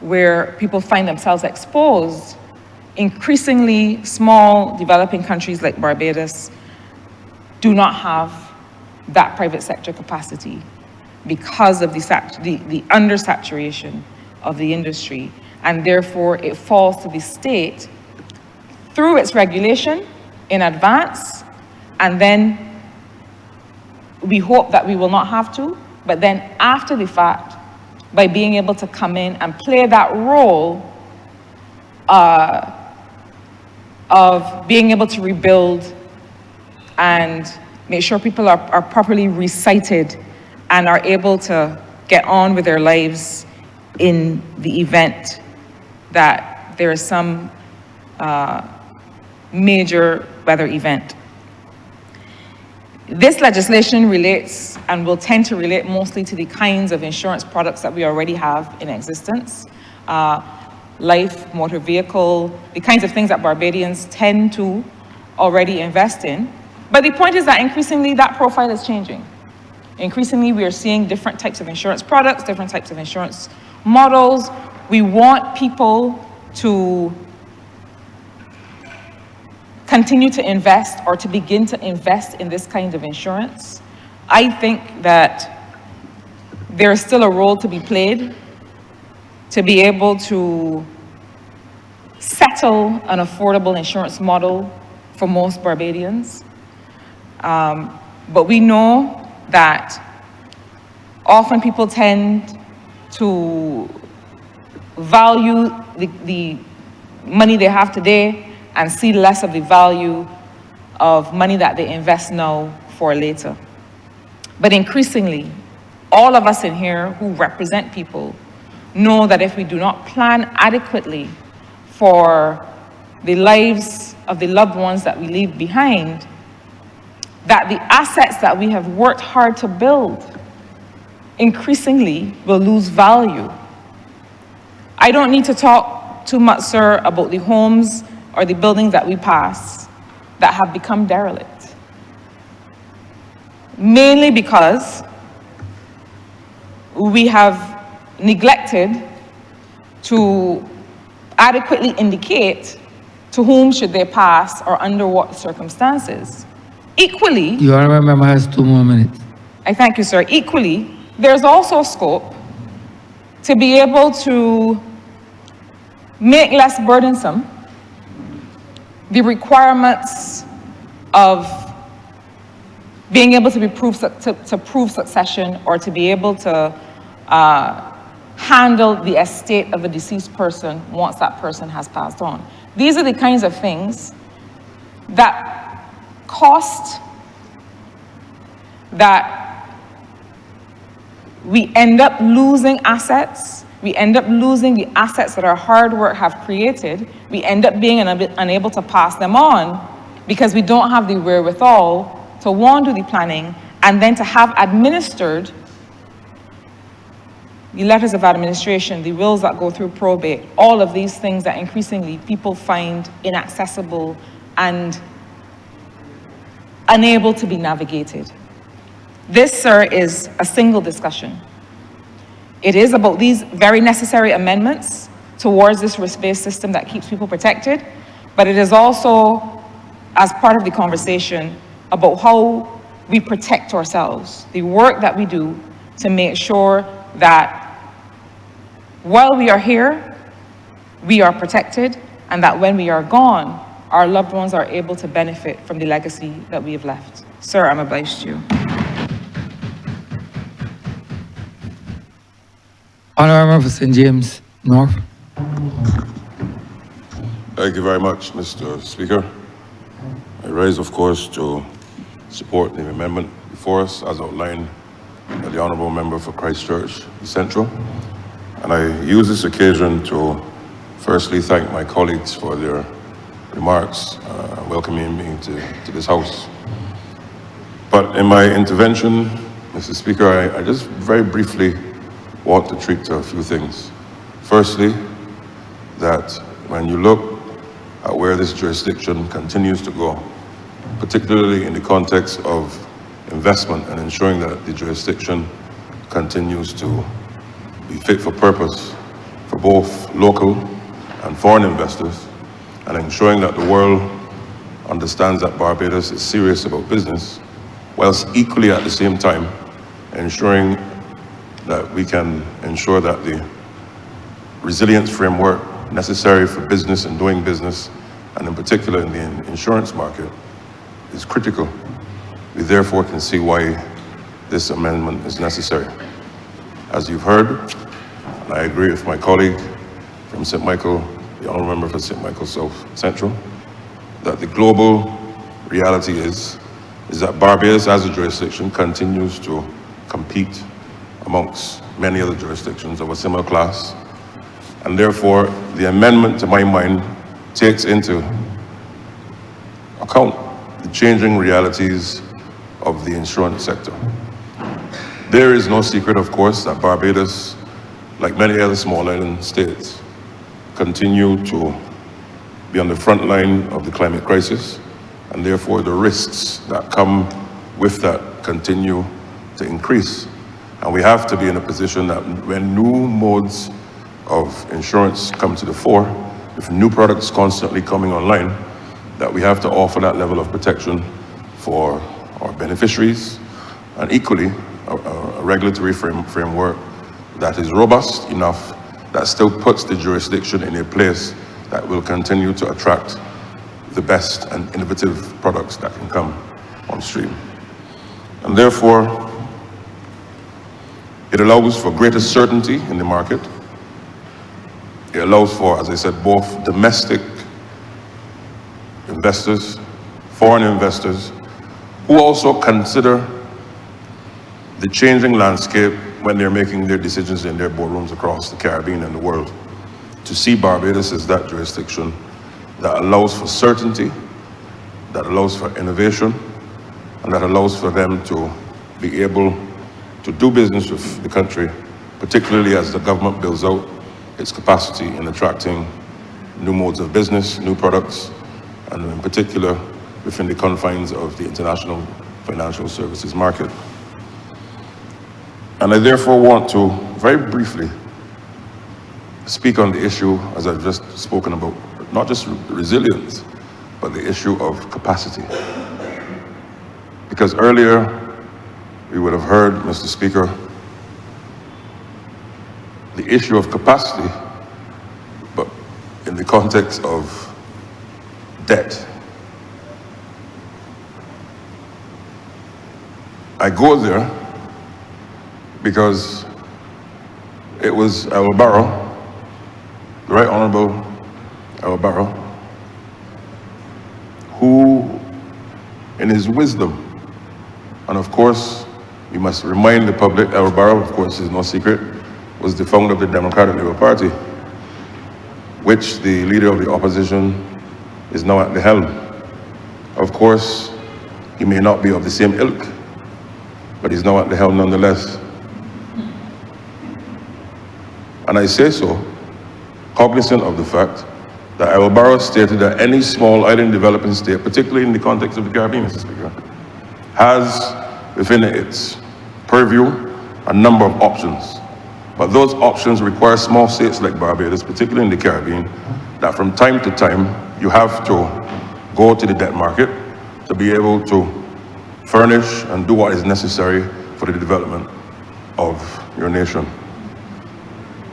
S3: where people find themselves exposed, increasingly small developing countries like Barbados do not have that private sector capacity because of the undersaturation of the industry. And therefore, it falls to the state through its regulation in advance, and then we hope that we will not have to, but then after the fact, by being able to come in and play that role of being able to rebuild and make sure people are properly recited and are able to get on with their lives in the event that there is some major weather event. This legislation relates and will tend to relate mostly to the kinds of insurance products that we already have in existence. Life, motor vehicle, the kinds of things that Barbadians tend to already invest in. But the point is that increasingly that profile is changing. Increasingly we are seeing different types of insurance products, different types of insurance models. We want people to continue to invest or to begin to invest in this kind of insurance. I think that there is still a role to be played to be able to settle an affordable insurance model for most Barbadians. But we know that often people tend to value the money they have today and see less of the value of money that they invest now for later. But increasingly, all of us in here who represent people know that if we do not plan adequately for the lives of the loved ones that we leave behind, that the assets that we have worked hard to build increasingly will lose value. I don't need to talk too much, sir, about the homes or the buildings that we pass that have become derelict. Mainly because we have neglected to adequately indicate to whom should they pass or under what circumstances. Equally,
S1: Your honourable member has 2 more minutes.
S3: I thank you, sir. Equally, there's also scope to be able to make less burdensome the requirements of being able to be prove succession or to be able to handle the estate of a deceased person once that person has passed on. These are the kinds of things that cost, that we end up losing assets, we end up losing the assets that our hard work have created, we end up being unable to pass them on because we don't have the wherewithal to one, do the planning, and then to have administered the letters of administration, the wills that go through probate, all of these things that increasingly people find inaccessible and unable to be navigated. This, sir, is a single discussion. It is about these very necessary amendments towards this risk-based system that keeps people protected, but it is also, as part of the conversation, about how we protect ourselves, the work that we do to make sure that while we are here, we are protected, and that when we are gone, our loved ones are able to benefit from the legacy that we have left. Sir, I'm obliged to you.
S1: Honourable for St. James North.
S4: Thank you very much, Mr. Speaker. I rise, of course, to support the amendment before us as outlined by the Honourable Member for Christchurch Central. And I use this occasion to firstly thank my colleagues for their remarks, welcoming me to this House. But in my intervention, Mr. Speaker, I just very briefly want to treat to a few things. Firstly, that when you look at where this jurisdiction continues to go, particularly in the context of investment and ensuring that the jurisdiction continues to be fit for purpose for both local and foreign investors, and ensuring that the world understands that Barbados is serious about business, whilst equally at the same time ensuring that we can ensure that the resilience framework necessary for business and doing business, and in particular in the insurance market, is critical. We therefore can see why this amendment is necessary. As you've heard, and I agree with my colleague from St. Michael, the Honourable Member for St. Michael South Central, that the global reality is that Barbados as a jurisdiction continues to compete amongst many other jurisdictions of a similar class. And therefore, the amendment, to my mind, takes into account the changing realities of the insurance sector. There is no secret, of course, that Barbados, like many other small island states, continue to be on the front line of the climate crisis, and therefore the risks that come with that continue to increase. And we have to be in a position that when new modes of insurance come to the fore, with new products constantly coming online, that we have to offer that level of protection for our beneficiaries, and equally a regulatory framework that is robust enough that still puts the jurisdiction in a place that will continue to attract the best and innovative products that can come on stream. And therefore, it allows for greater certainty in the market. It allows for, as I said, both domestic investors, foreign investors, who also consider the changing landscape when they're making their decisions in their boardrooms across the Caribbean and the world, to see Barbados as that jurisdiction that allows for certainty, that allows for innovation, and that allows for them to be able to do business with the country, particularly as the government builds out its capacity in attracting new modes of business, new products, and in particular within the confines of the international financial services market. And I therefore want to very briefly speak on the issue, as I've just spoken about, not just resilience, but the issue of capacity. Because earlier, we would have heard, Mr. Speaker, the issue of capacity, but in the context of debt. I go there because it was our Barrow, the Right Honourable our Barrow, who, in his wisdom, and of course, we must remind the public, our Barrow, of course, is no secret, was the founder of the Democratic Labour Party, which the leader of the opposition is now at the helm. Of course, he may not be of the same ilk, but he's now at the helm nonetheless. And I say so, cognizant of the fact that our Barrow stated that any small island developing state, particularly in the context of the Caribbean, Mr. Speaker, has within its purview a number of options. But those options require small states like Barbados, particularly in the Caribbean, that from time to time you have to go to the debt market to be able to furnish and do what is necessary for the development of your nation.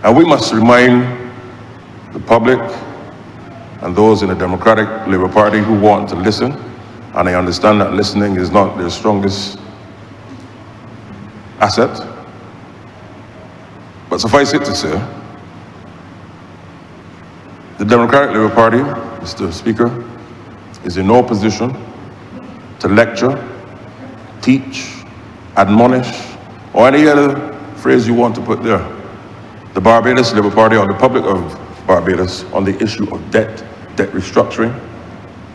S4: And we must remind the public and those in the Democratic Labour Party who want to listen, and I understand that listening is not their strongest asset, but suffice it to say, the Democratic Labour Party, Mr. Speaker, is in no position to lecture, teach, admonish, or any other phrase you want to put there, the Barbados Labour Party or the public of Barbados on the issue of debt restructuring,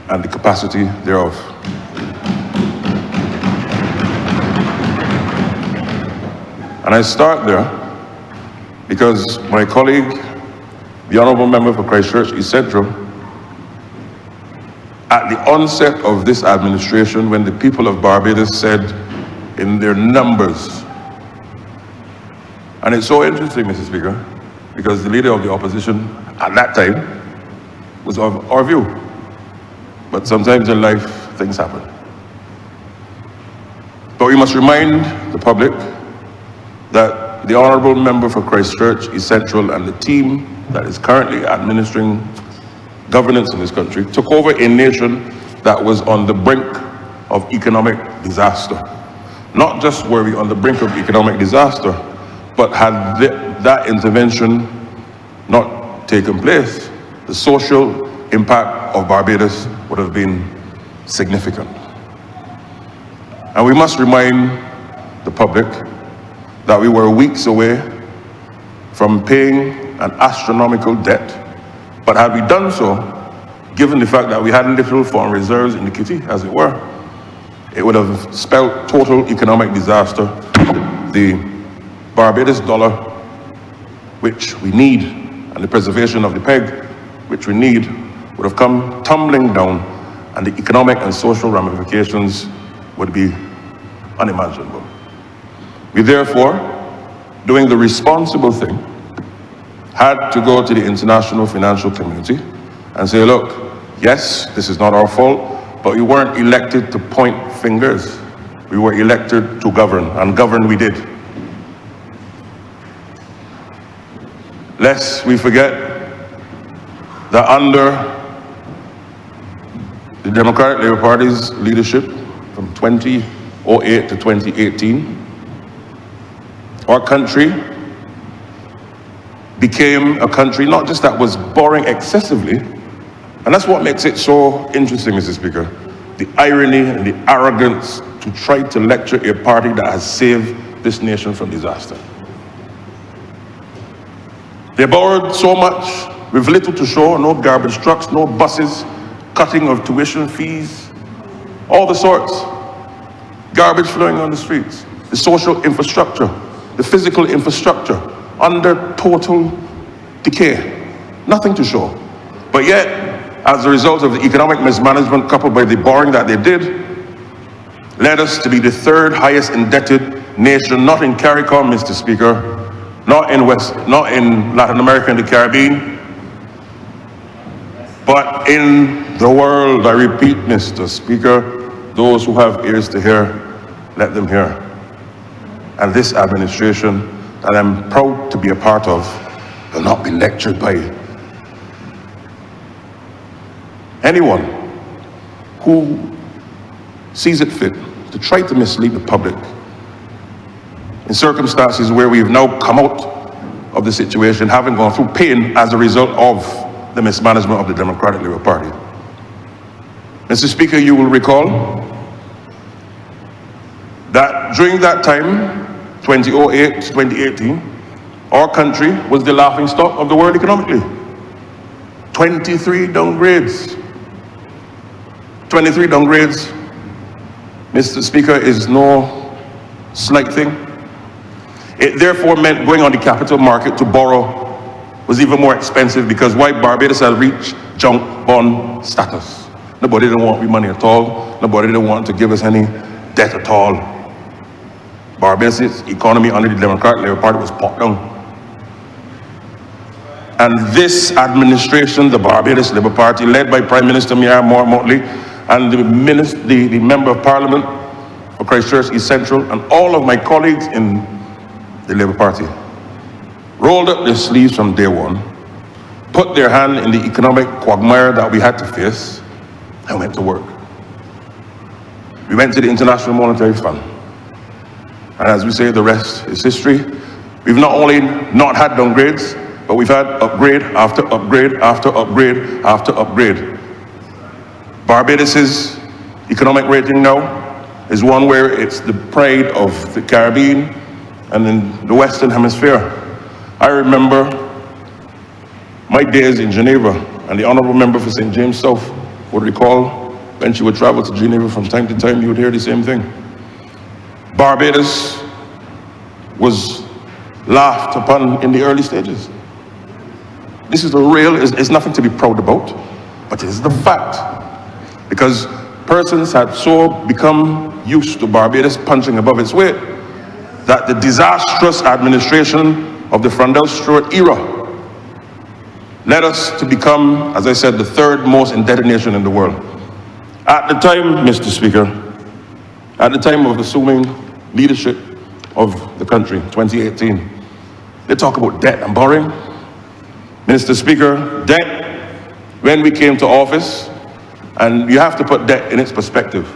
S4: and the capacity thereof. And I start there because my colleague, the Honourable Member for Christchurch East Central, at the onset of this administration, when the people of Barbados said in their numbers, and it's so interesting, Mr. Speaker, because the leader of the opposition at that time was of our view. But sometimes in life, things happen. But we must remind the public that the Honourable Member for Christchurch East Central and the team that is currently administering governance in this country took over a nation that was on the brink of economic disaster. Not just were we on the brink of economic disaster, but had that intervention not taken place, the social impact of Barbados would have been significant. And we must remind the public that we were weeks away from paying an astronomical debt, but had we done so, given the fact that we had little foreign reserves in the kitty, as it were, it would have spelled total economic disaster. The Barbados dollar, which we need, and the preservation of the peg, which we need, would have come tumbling down, and the economic and social ramifications would be unimaginable. We therefore, doing the responsible thing, had to go to the international financial community and say, look, yes, this is not our fault, but we weren't elected to point fingers. We were elected to govern, and govern we did. Lest we forget that under the Democratic Labour Party's leadership from 2008 to 2018, our country became a country not just that was borrowing excessively, and that's what makes it so interesting, Mr. Speaker, the irony and the arrogance to try to lecture a party that has saved this nation from disaster. They borrowed so much with little to show, no garbage trucks, no buses, cutting of tuition fees, all the sorts. garbage flowing on the streets, the social infrastructure, the physical infrastructure under total decay. Nothing to show. But yet, as a result of the economic mismanagement coupled by the borrowing that they did, led us to be the third highest indebted nation, not in CARICOM, Mr. Speaker, not in Latin America and the Caribbean, but in the world. I repeat, Mr. Speaker, those who have ears to hear, let them hear. And this administration that I'm proud to be a part of will not be lectured by anyone who sees it fit to try to mislead the public in circumstances where we've now come out of the situation, having gone through pain as a result of the mismanagement of the Democratic Labour Party. Mr. Speaker, you will recall that during that time, 2008 to 2018, our country was the laughingstock of the world economically. 23 downgrades. 23 downgrades, Mr. Speaker, is no slight thing. It therefore meant going on the capital market to borrow was even more expensive, because why? Barbados had reached junk bond status. Nobody didn't want money at all. Nobody didn't want to give us any debt at all. Barbados' economy under the Democratic Labour Party was popped down. And this administration, the Barbados Labour Party, led by Prime Minister Motley, and the Member of Parliament for Christchurch East Central, and all of my colleagues in the Labour Party, rolled up their sleeves from day one, put their hand in the economic quagmire that we had to face, and went to work. We went to the International Monetary Fund. And as we say, the rest is history. We've not only not had downgrades, but we've had upgrade after upgrade after upgrade after upgrade. Barbados' economic rating now is one where it's the pride of the Caribbean and in the Western Hemisphere. I remember my days in Geneva, and the Honourable Member for St. James South would recall when she would travel to Geneva from time to time, you would hear the same thing. Barbados was laughed upon in the early stages. This is it's nothing to be proud about, but it is the fact. Because persons had so become used to Barbados punching above its weight that the disastrous administration of the Frandell-Stewart era led us to become, as I said, the third most indebted nation in the world. At the time, Mr. Speaker, at the time of assuming leadership of the country, 2018, they talk about debt and borrowing. Mr. Speaker, debt, when we came to office, and you have to put debt in its perspective.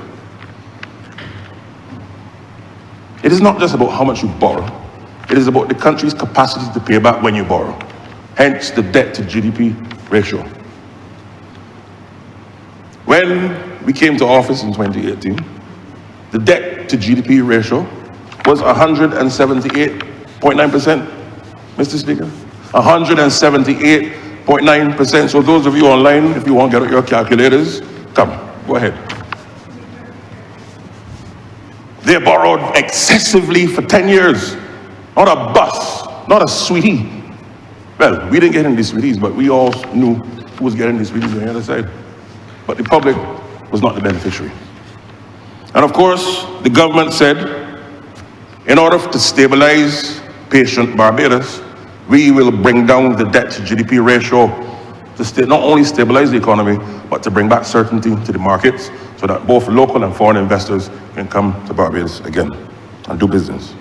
S4: It is not just about how much you borrow. It is about the country's capacity to pay back when you borrow. Hence the debt to GDP ratio. When we came to office in 2018, the debt to GDP ratio was 178.9%, Mr. Speaker. 178.9%. So those of you online, if you want to get out your calculators, come, go ahead. They borrowed excessively for 10 years. Not a bus, not a sweetie. Well, we didn't get in these sweeties, but we all knew who was getting these sweeties on the other side. But the public was not the beneficiary. And of course, the government said, in order to stabilize patient Barbados, we will bring down the debt to GDP ratio to not only stabilize the economy, but to bring back certainty to the markets so that both local and foreign investors can come to Barbados again and do business.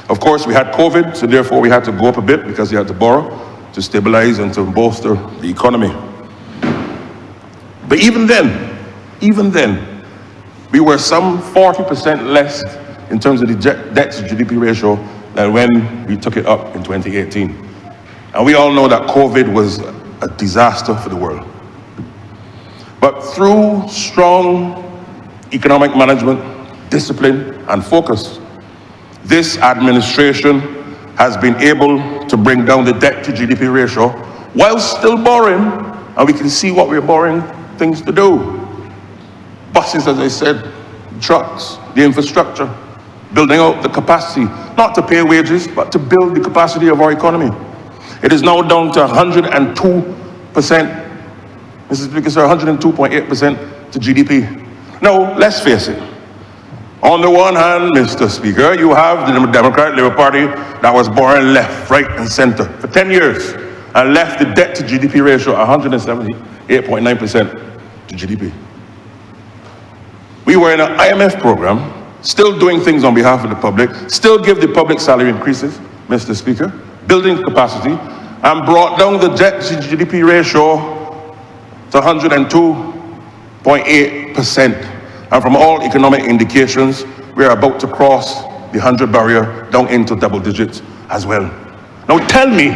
S4: Of course, we had COVID, so therefore we had to go up a bit because we had to borrow to stabilize and to bolster the economy. But even then, we were some 40% less in terms of the debt to GDP ratio than when we took it up in 2018. And we all know that COVID was a disaster for the world. But through strong economic management, discipline, and focus, this administration has been able to bring down the debt to GDP ratio while still borrowing, and we can see what we're borrowing things to do. Buses, as I said, trucks, the infrastructure, building out the capacity, not to pay wages, but to build the capacity of our economy. It is now down to 102%, Mrs. Speaker, sir, 102.8% to GDP. Now, let's face it. On the one hand, Mr. Speaker, you have the Democratic Labour Party that was born left, right, and centre for 10 years and left the debt to GDP ratio at 178.9% to GDP. We were in an IMF program, still doing things on behalf of the public, still give the public salary increases, Mr. Speaker, building capacity, and brought down the debt to GDP ratio to 102.8%. And from all economic indications, we are about to cross the 100 barrier down into double digits as well. Now tell me,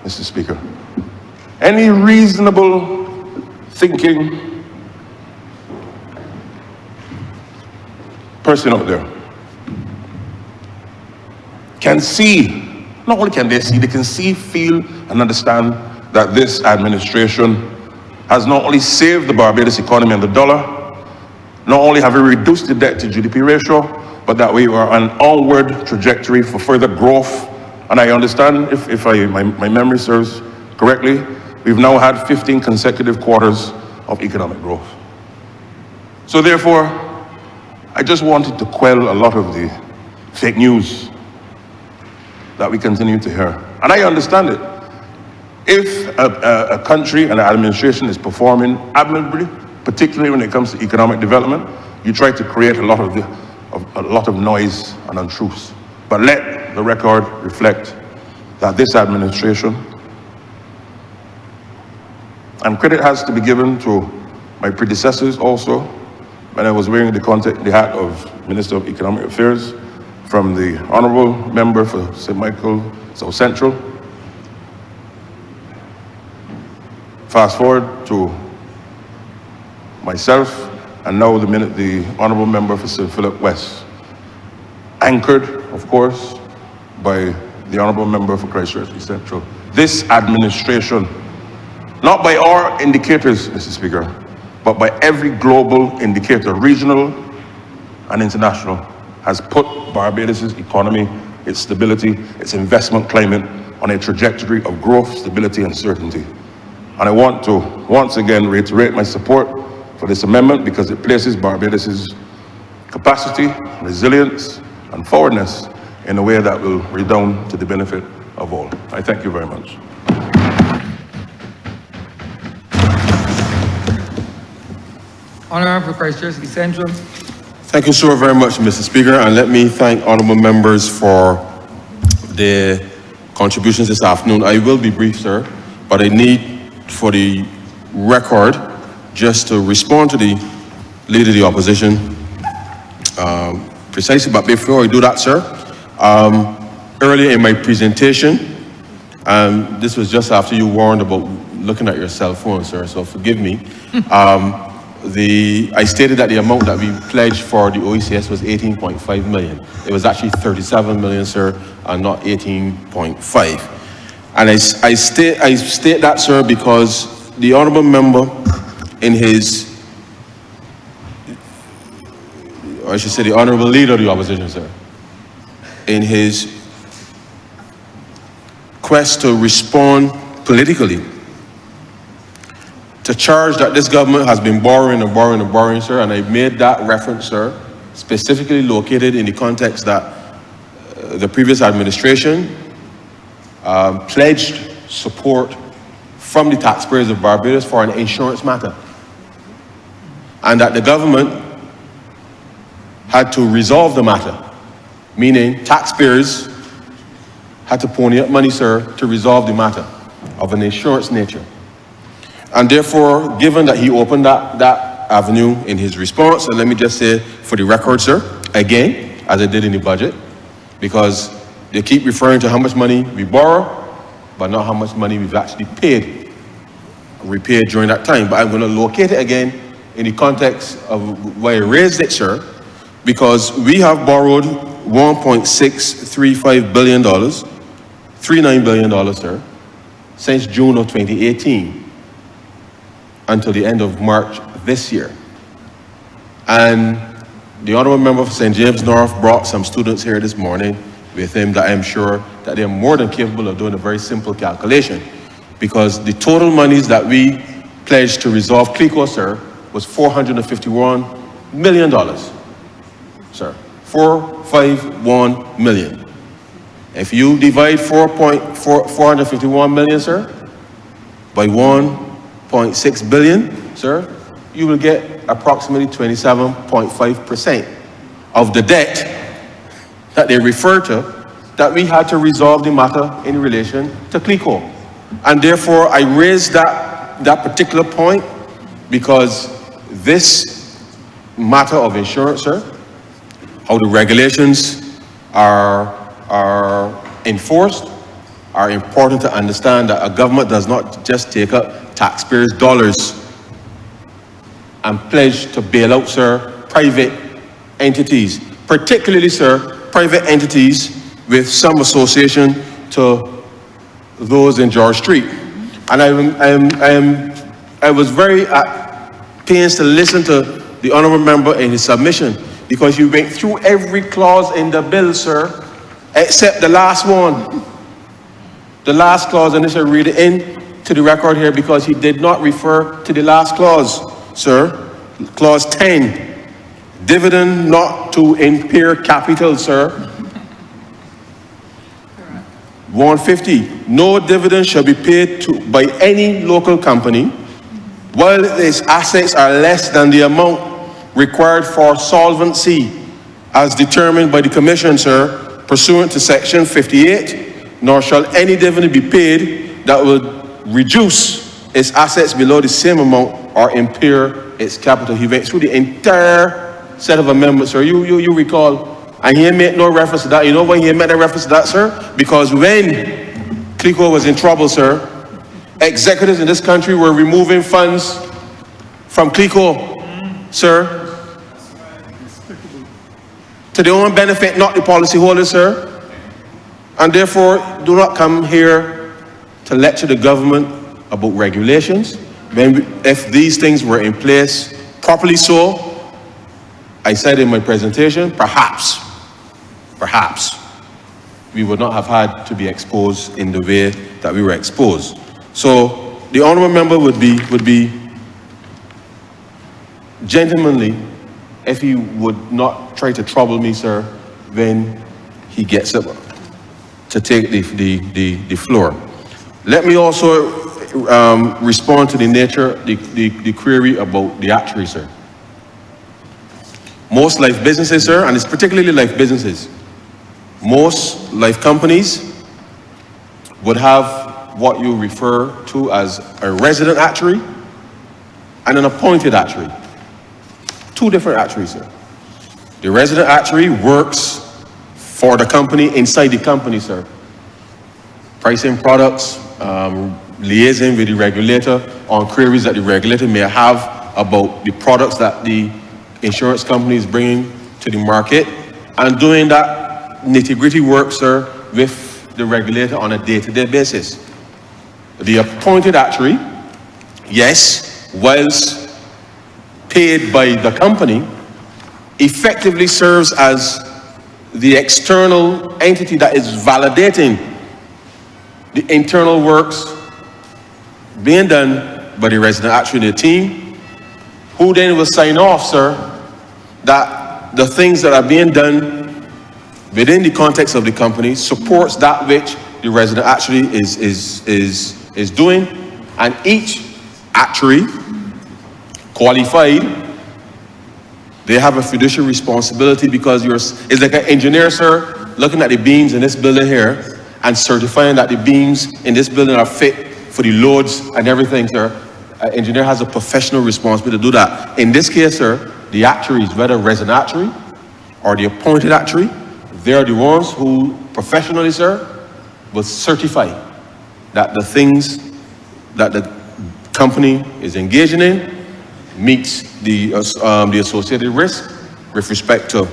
S4: Mr. Speaker, any reasonable thinking person out there can see, not only can they see, they can see, feel, and understand that this administration has not only saved the Barbados economy and the dollar, not only have we reduced the debt to GDP ratio, but that we are on an onward trajectory for further growth. And I understand, if my memory serves correctly, we've now had 15 consecutive quarters of economic growth. So therefore, I just wanted to quell a lot of the fake news that we continue to hear. And I understand it. If a country and an administration is performing admirably, particularly when it comes to economic development, you try to create a lot of noise and untruths. But let the record reflect that this administration, and credit has to be given to my predecessors also, when I was wearing the hat of Minister of Economic Affairs, from the Honourable Member for St. Michael South Central. Fast forward to myself, and now the Honourable Member for St. Philip West, anchored, of course, by the Honourable Member for Christchurch East Central. This administration, not by our indicators, Mr. Speaker, but by every global indicator, regional and international, has put Barbados' economy, its stability, its investment climate on a trajectory of growth, stability, and certainty. And I want to once again reiterate my support for this amendment because it places Barbados' capacity, resilience, and forwardness in a way that will redound to the benefit of all. I thank you very much.
S1: Honourable for Christchurch East Central.
S5: Thank you so very much, Mr. Speaker, and let me thank honourable members for their contributions this afternoon. I will be brief, sir, but I need, for the record, just to respond to the Leader of the Opposition precisely. But before I do that, sir, earlier in my presentation, this was just after you warned about looking at your cell phone, sir, so forgive me. I stated that the amount that we pledged for the OECS was 18.5 million. It was actually 37 million, sir, and not 18.5. And I state that, sir, because the honourable member in his, or I should say the Honourable Leader of the Opposition, sir, in his quest to respond politically to charge that this government has been borrowing and borrowing and borrowing, sir, and I made that reference, sir, specifically located in the context that the previous administration pledged support from the taxpayers of Barbados for an insurance matter, and that the government had to resolve the matter, meaning taxpayers had to pony up money, sir, to resolve the matter of an insurance nature. And therefore, given that he opened that avenue in his response, and let me just say for the record, sir, again, as I did in the budget, because they keep referring to how much money we borrow, but not how much money we've actually repaid during that time. But I'm going to locate it again in the context of why I raised it, sir, because we have borrowed $1.635 billion, $39 billion, sir, since June of 2018. until the end of March this year. And the Honourable Member for St. James North brought some students here this morning with him that I'm sure that they're more than capable of doing a very simple calculation, because the total monies that we pledged to resolve CLICO, sir, was $451 million, sir. 451 million. If you divide 451 million, sir, by 1.6 billion, sir, you will get approximately 27.5% of the debt that they refer to, that we had to resolve the matter in relation to CLICO. And therefore, I raised that particular point because this matter of insurance, sir, how the regulations are enforced, are important to understand that a government does not just take up taxpayers' dollars and pledge to bail out, sir, private entities, particularly, sir, private entities with some association to those in George Street. And I was very at pains to listen to the Honourable Member in his submission, because you went through every clause in the bill, sir, except the last one. The last clause, and I should read it into the record here because he did not refer to the last clause, sir. Clause 10, dividend not to impair capital, sir. 150, no dividend shall be paid by any local company while its assets are less than the amount required for solvency as determined by the Commission, sir, pursuant to Section 58, nor shall any dividend be paid that would reduce its assets below the same amount or impair its capital. He went through the entire set of amendments, sir. You recall, and he made no reference to that. You know why he made a reference to that, sir? Because when CLICO was in trouble, sir, executives in this country were removing funds from CLICO, sir, to their own benefit, not the policyholders, sir. And therefore, do not come here to lecture the government about regulations. If these things were in place properly so, I said in my presentation, perhaps, we would not have had to be exposed in the way that we were exposed. So the Honourable Member would be gentlemanly if he would not try to trouble me, sir, when he gets up to take the floor. Let me also respond to the nature, the query about the actuary, sir. Most life businesses, sir, and it's particularly life businesses, most life companies would have what you refer to as a resident actuary and an appointed actuary. Two different actuaries, sir. The resident actuary works for the company, inside the company, sir. Pricing products, liaising with the regulator on queries that the regulator may have about the products that the insurance company is bringing to the market, and doing that nitty-gritty work, sir, with the regulator on a day-to-day basis. The appointed actuary, yes, whilst paid by the company, effectively serves as the external entity that is validating the internal works being done by the resident actuary and the team, who then will sign off, sir, that the things that are being done within the context of the company supports that which the resident actuary is doing. And each actuary qualified, they have a fiduciary responsibility, because it's like an engineer, sir, looking at the beams in this building here and certifying that the beams in this building are fit for the loads and everything, sir. An engineer has a professional responsibility to do that. In this case, sir, the actuaries, whether resident actuary or the appointed actuary, they are the ones who professionally, sir, will certify that the things that the company is engaging in meets the associated risk with respect to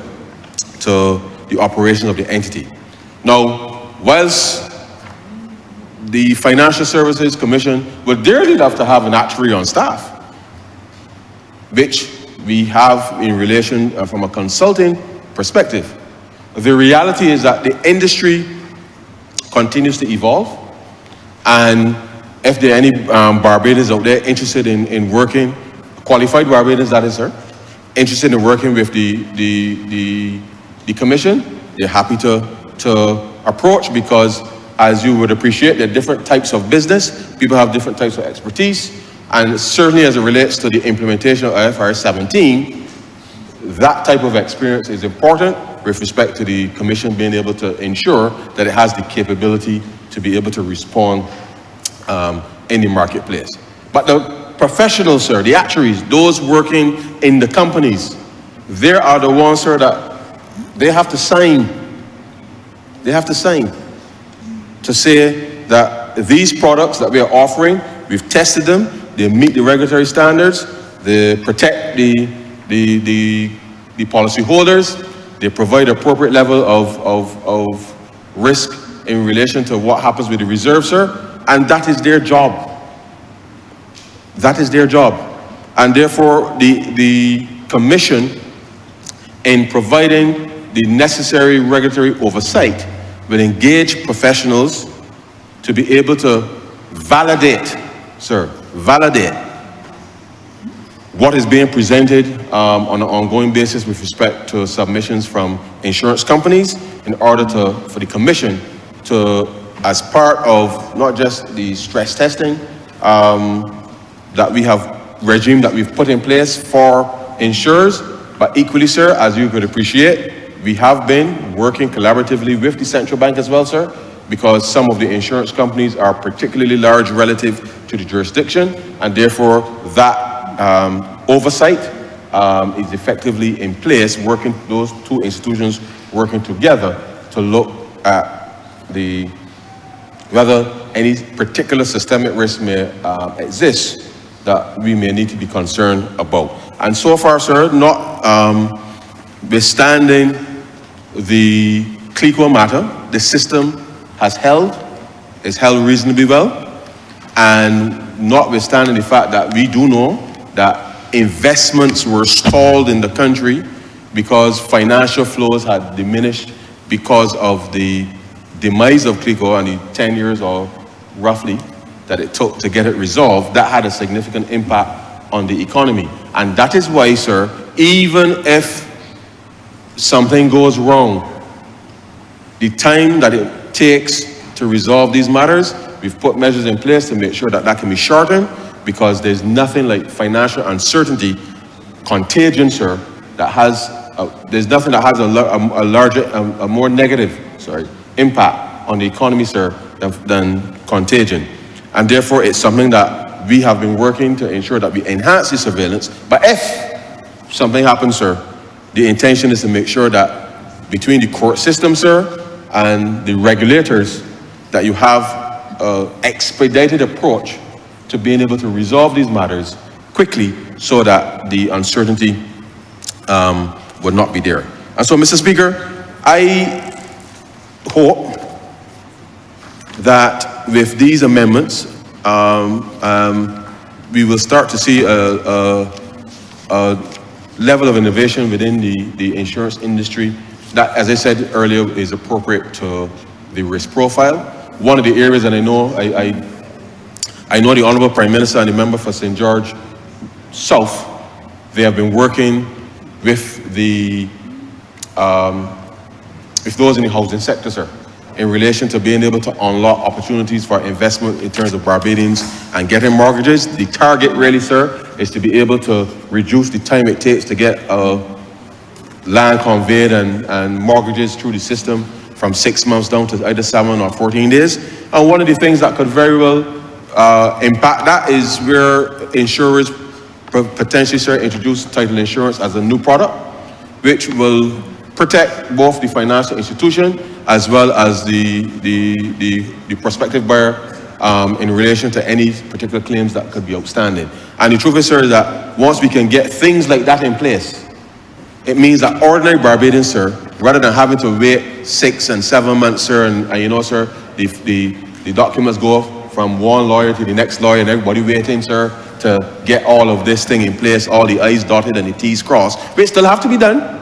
S5: the operation of the entity. Now, whilst the Financial Services Commission would dearly love to have an actuary on staff, which we have in relation from a consulting perspective. The reality is that the industry continues to evolve, and if there are any Barbadians out there interested in working, qualified Barbadians that is, sir, interested in working with the commission, they're happy to approach, because as you would appreciate, there are different types of business, people have different types of expertise, and certainly as it relates to the implementation of IFRS 17, that type of experience is important with respect to the commission being able to ensure that it has the capability to be able to respond in the marketplace. But the professionals, sir, the actuaries, those working in the companies, they are the ones, sir, that they have to sign. They have to sign to say that these products that we are offering, we've tested them, they meet the regulatory standards, they protect the policy holders, they provide appropriate level of risk in relation to what happens with the reserve, sir, and that is their job. That is their job. And therefore, the commission, in providing the necessary regulatory oversight, will engage professionals to be able to validate, sir, validate what is being presented on an ongoing basis with respect to submissions from insurance companies, in order for the commission to, as part of not just the stress testing that we have regime that we've put in place for insurers, but equally, sir, as you could appreciate, we have been working collaboratively with the central bank as well, sir, because some of the insurance companies are particularly large relative to the jurisdiction, and therefore that oversight is effectively in place, working those two institutions working together to look at whether any particular systemic risk may exist that we may need to be concerned about. And so far, sir, notwithstanding the CLICO matter, the system is held reasonably well, and notwithstanding the fact that we do know that investments were stalled in the country because financial flows had diminished because of the demise of CLICO and the 10 years or roughly that it took to get it resolved, that had a significant impact on the economy. And that is why, sir, even if something goes wrong, the time that it takes to resolve these matters, we've put measures in place to make sure that that can be shortened, because there's nothing like financial uncertainty, contagion, sir, that has, there's nothing that has a more negative, impact on the economy, sir, than contagion. And therefore, it's something that we have been working to ensure that we enhance the surveillance. But if something happens, sir, the intention is to make sure that between the court system, sir, and the regulators, that you have an expedited approach to being able to resolve these matters quickly, so that the uncertainty would not be there. And so, Mr. Speaker, I hope that with these amendments, we will start to see a level of innovation within the insurance industry that, as I said earlier, is appropriate to the risk profile. One of the areas, and I know the Honourable Prime Minister and the member for St. George South, they have been working with with those in the housing sector, sir, in relation to being able to unlock opportunities for investment in terms of Barbadians and getting mortgages. The target really, sir, is to be able to reduce the time it takes to get land conveyed and mortgages through the system from 6 months down to either 7 or 14 days. And one of the things that could very well impact that is where insurers potentially, sir, introduce title insurance as a new product, which will protect both the financial institution as well as the prospective buyer in relation to any particular claims that could be outstanding. And the truth is, sir, that once we can get things like that in place, it means that ordinary Barbadians, sir, rather than having to wait 6 and 7 months, sir, and you know, sir, the documents go from one lawyer to the next lawyer and everybody waiting, sir, to get all of this thing in place, all the I's dotted and the T's crossed, which still have to be done.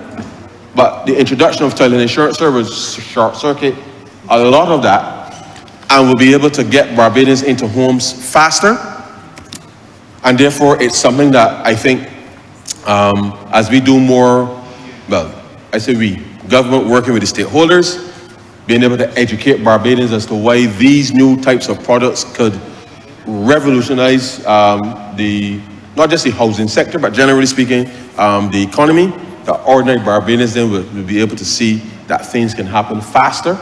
S5: But the introduction of title insurance service short circuit a lot of that, and we'll be able to get Barbadians into homes faster. And therefore, it's something that I think as we do more, well, I say we, government working with the stakeholders, being able to educate Barbadians as to why these new types of products could revolutionize not just the housing sector, but generally speaking, the economy. The ordinary Barbadians then will be able to see that things can happen faster.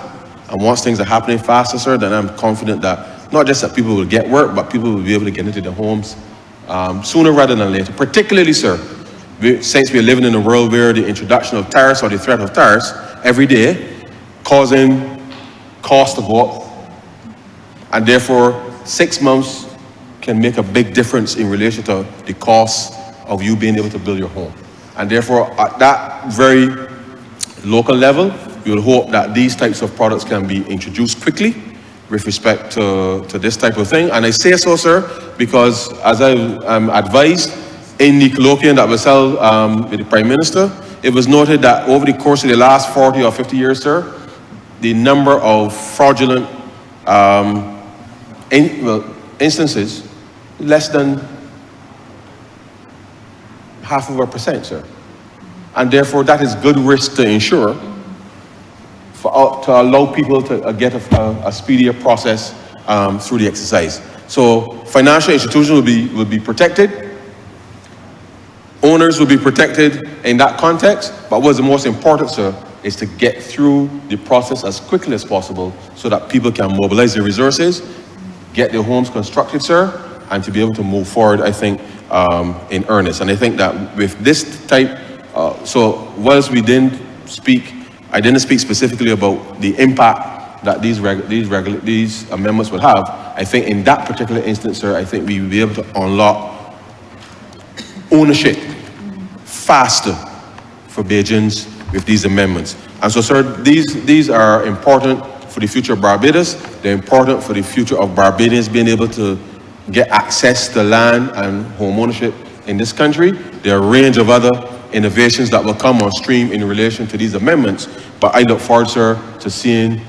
S5: And once things are happening faster, sir, then I'm confident that not just that people will get work, but people will be able to get into their homes sooner rather than later. Particularly, sir, since we're living in a world where the introduction of tariffs or the threat of tariffs every day causing costs to go up. And therefore, 6 months can make a big difference in relation to the cost of you being able to build your home. And therefore, at that very local level, we will hope that these types of products can be introduced quickly with respect to this type of thing. And I say so, sir, because as I advised in the colloquium that was held with the Prime Minister, it was noted that over the course of the last 40 or 50 years, sir, the number of fraudulent instances, less than 0.5%, sir. And therefore, that is good risk to insure to allow people to get a speedier process through the exercise. So financial institutions will be protected. Owners will be protected in that context. But what's the most important, sir, is to get through the process as quickly as possible so that people can mobilize their resources, get their homes constructed, sir, and to be able to move forward, I think, in earnest. And I think that with this type, so whilst we didn't speak, I didn't speak specifically about the impact that these amendments would have. I think in that particular instance, sir, I think we will be able to unlock ownership faster for Bajans with these amendments. And so, sir, these are important for the future of Barbados. They're important for the future of Barbadians being able to get access to land and home ownership in this country. There are a range of other innovations that will come on stream in relation to these amendments. But I look forward, sir, to seeing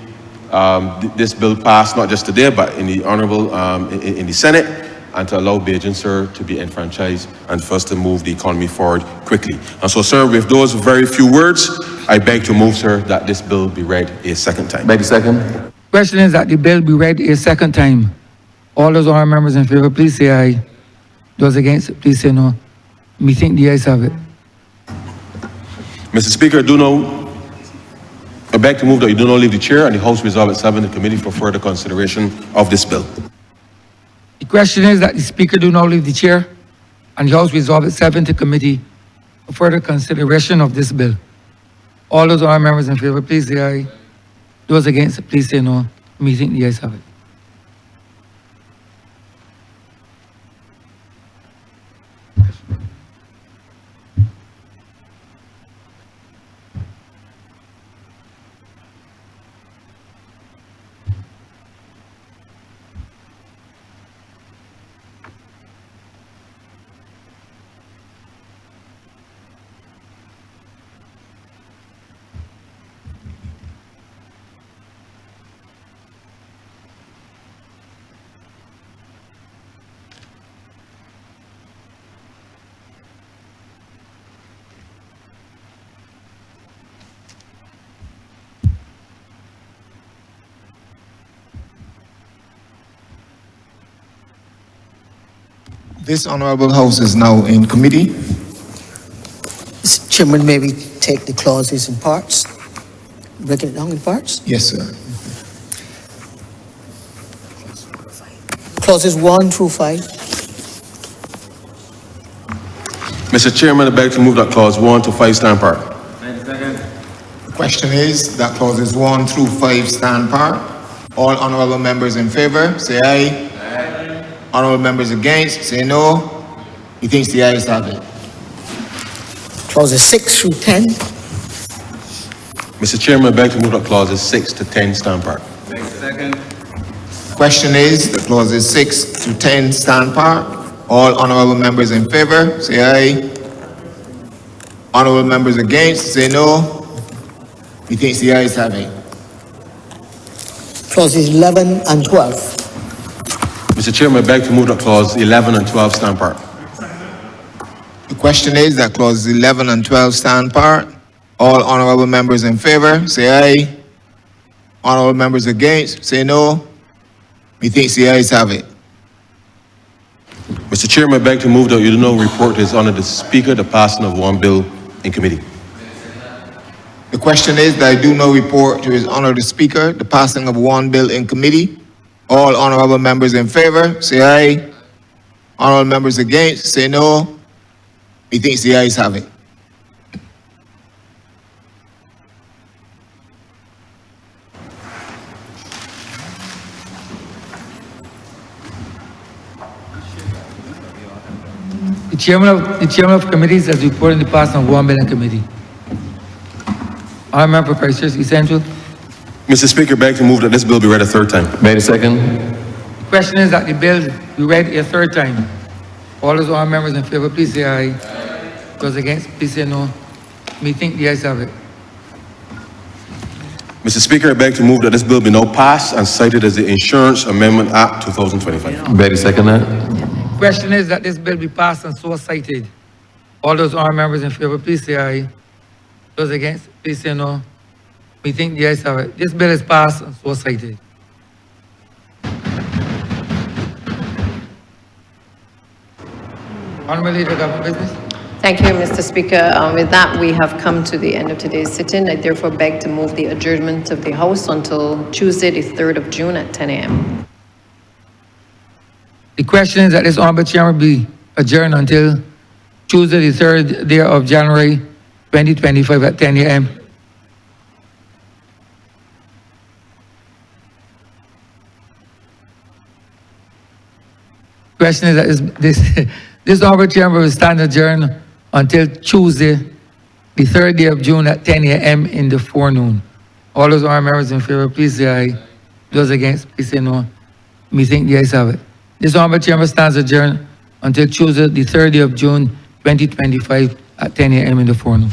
S5: this bill passed, not just today, but in the Honourable, in the Senate, and to allow Bajans, sir, to be enfranchised and for us to move the economy forward quickly. And so, sir, with those very few words, I beg to move, sir, that this bill be read a second time.
S2: Beg a second.
S1: Question is that the bill be read a second time. All those honourable members in favour, please say aye. Those against it, please say no. Me think the ayes have it.
S5: Mr. Speaker, I beg to move that you do not leave the chair and the House resolve itself in the committee for further consideration of this bill.
S1: The question is that the Speaker do not leave the chair and the House resolve itself into committee for further consideration of this bill. All those honourable members in favour, please say aye. Those against it, please say no. Me think the ayes have it.
S6: This Honourable House is now in committee.
S7: Mr. Chairman, may we take the clauses in parts? Break it down in parts?
S6: Yes, sir.
S7: Clauses 1 through 5.
S5: Mr. Chairman, I beg to move that clause 1 to 5 stand part.
S6: The question is that clauses 1 through 5 stand par. All honourable members in favour, say aye. Honourable members against, say no. He thinks the ayes have it.
S7: Clauses 6 through 10.
S5: Mr. Chairman, I beg to move that clauses 6 to 10 stand part.
S6: Question is that clauses 6 to 10 stand par. All honorable members in favor, say aye. Honorable members against, say no. Methinks the ayes have it.
S7: Clauses 11 and 12.
S5: Mr. Chairman, I beg to move that clause 11 and 12 stand apart.
S6: The question is that clauses 11 and 12 stand apart. All honorable members in favor, say aye. Honorable members against, say no. Methinks the ayes have it.
S5: Mr. Chairman, I beg to move that you do not report to His Honor the Speaker the passing of one bill in committee.
S6: The question is that I do not report to His Honor the Speaker the passing of one bill in committee. All honorable members in favor, say aye. Honorable members against, say no. Methinks the ayes have it.
S1: The chairman of committees has reported the passing of one bill in committee. Honourable Member for Christchurch East Central.
S5: Mr. Speaker, I beg to move that this bill be read a third time.
S8: Made a second.
S1: The question is that the bill be read a third time. All those honourable members in favor, please say aye. Those against, please say no. Methinks the ayes have it.
S5: Mr. Speaker, I beg to move that this bill be now passed and cited as the Insurance Amendment Act 2025.
S8: Made a second that.
S1: The question is that this bill be passed and so cited. All those honourable members in favor, please say aye. Those against, please say no. Methinks the ayes have it. This bill is passed and so cited. Honourable Leader of Government Business.
S9: Thank you, Mr. Speaker. With that, we have come to the end of today's sit-in. I therefore beg to move the adjournment of the House until Tuesday, the 3rd of June at 10 a.m.
S1: The question is that this honourable chairman be adjourned until Tuesday, the 3rd day of January, 2025 at 10 a.m. Question is that this honourable chairman will stand adjourned until Tuesday, the 3rd day of June at 10 a.m. in the forenoon. All those honourable members in favor, please say aye. Those against, please say no. Methinks the ayes have it. This honourable chairman stands adjourned until Tuesday, the 3rd day of June, 2025 at 10 a.m. in the forenoon.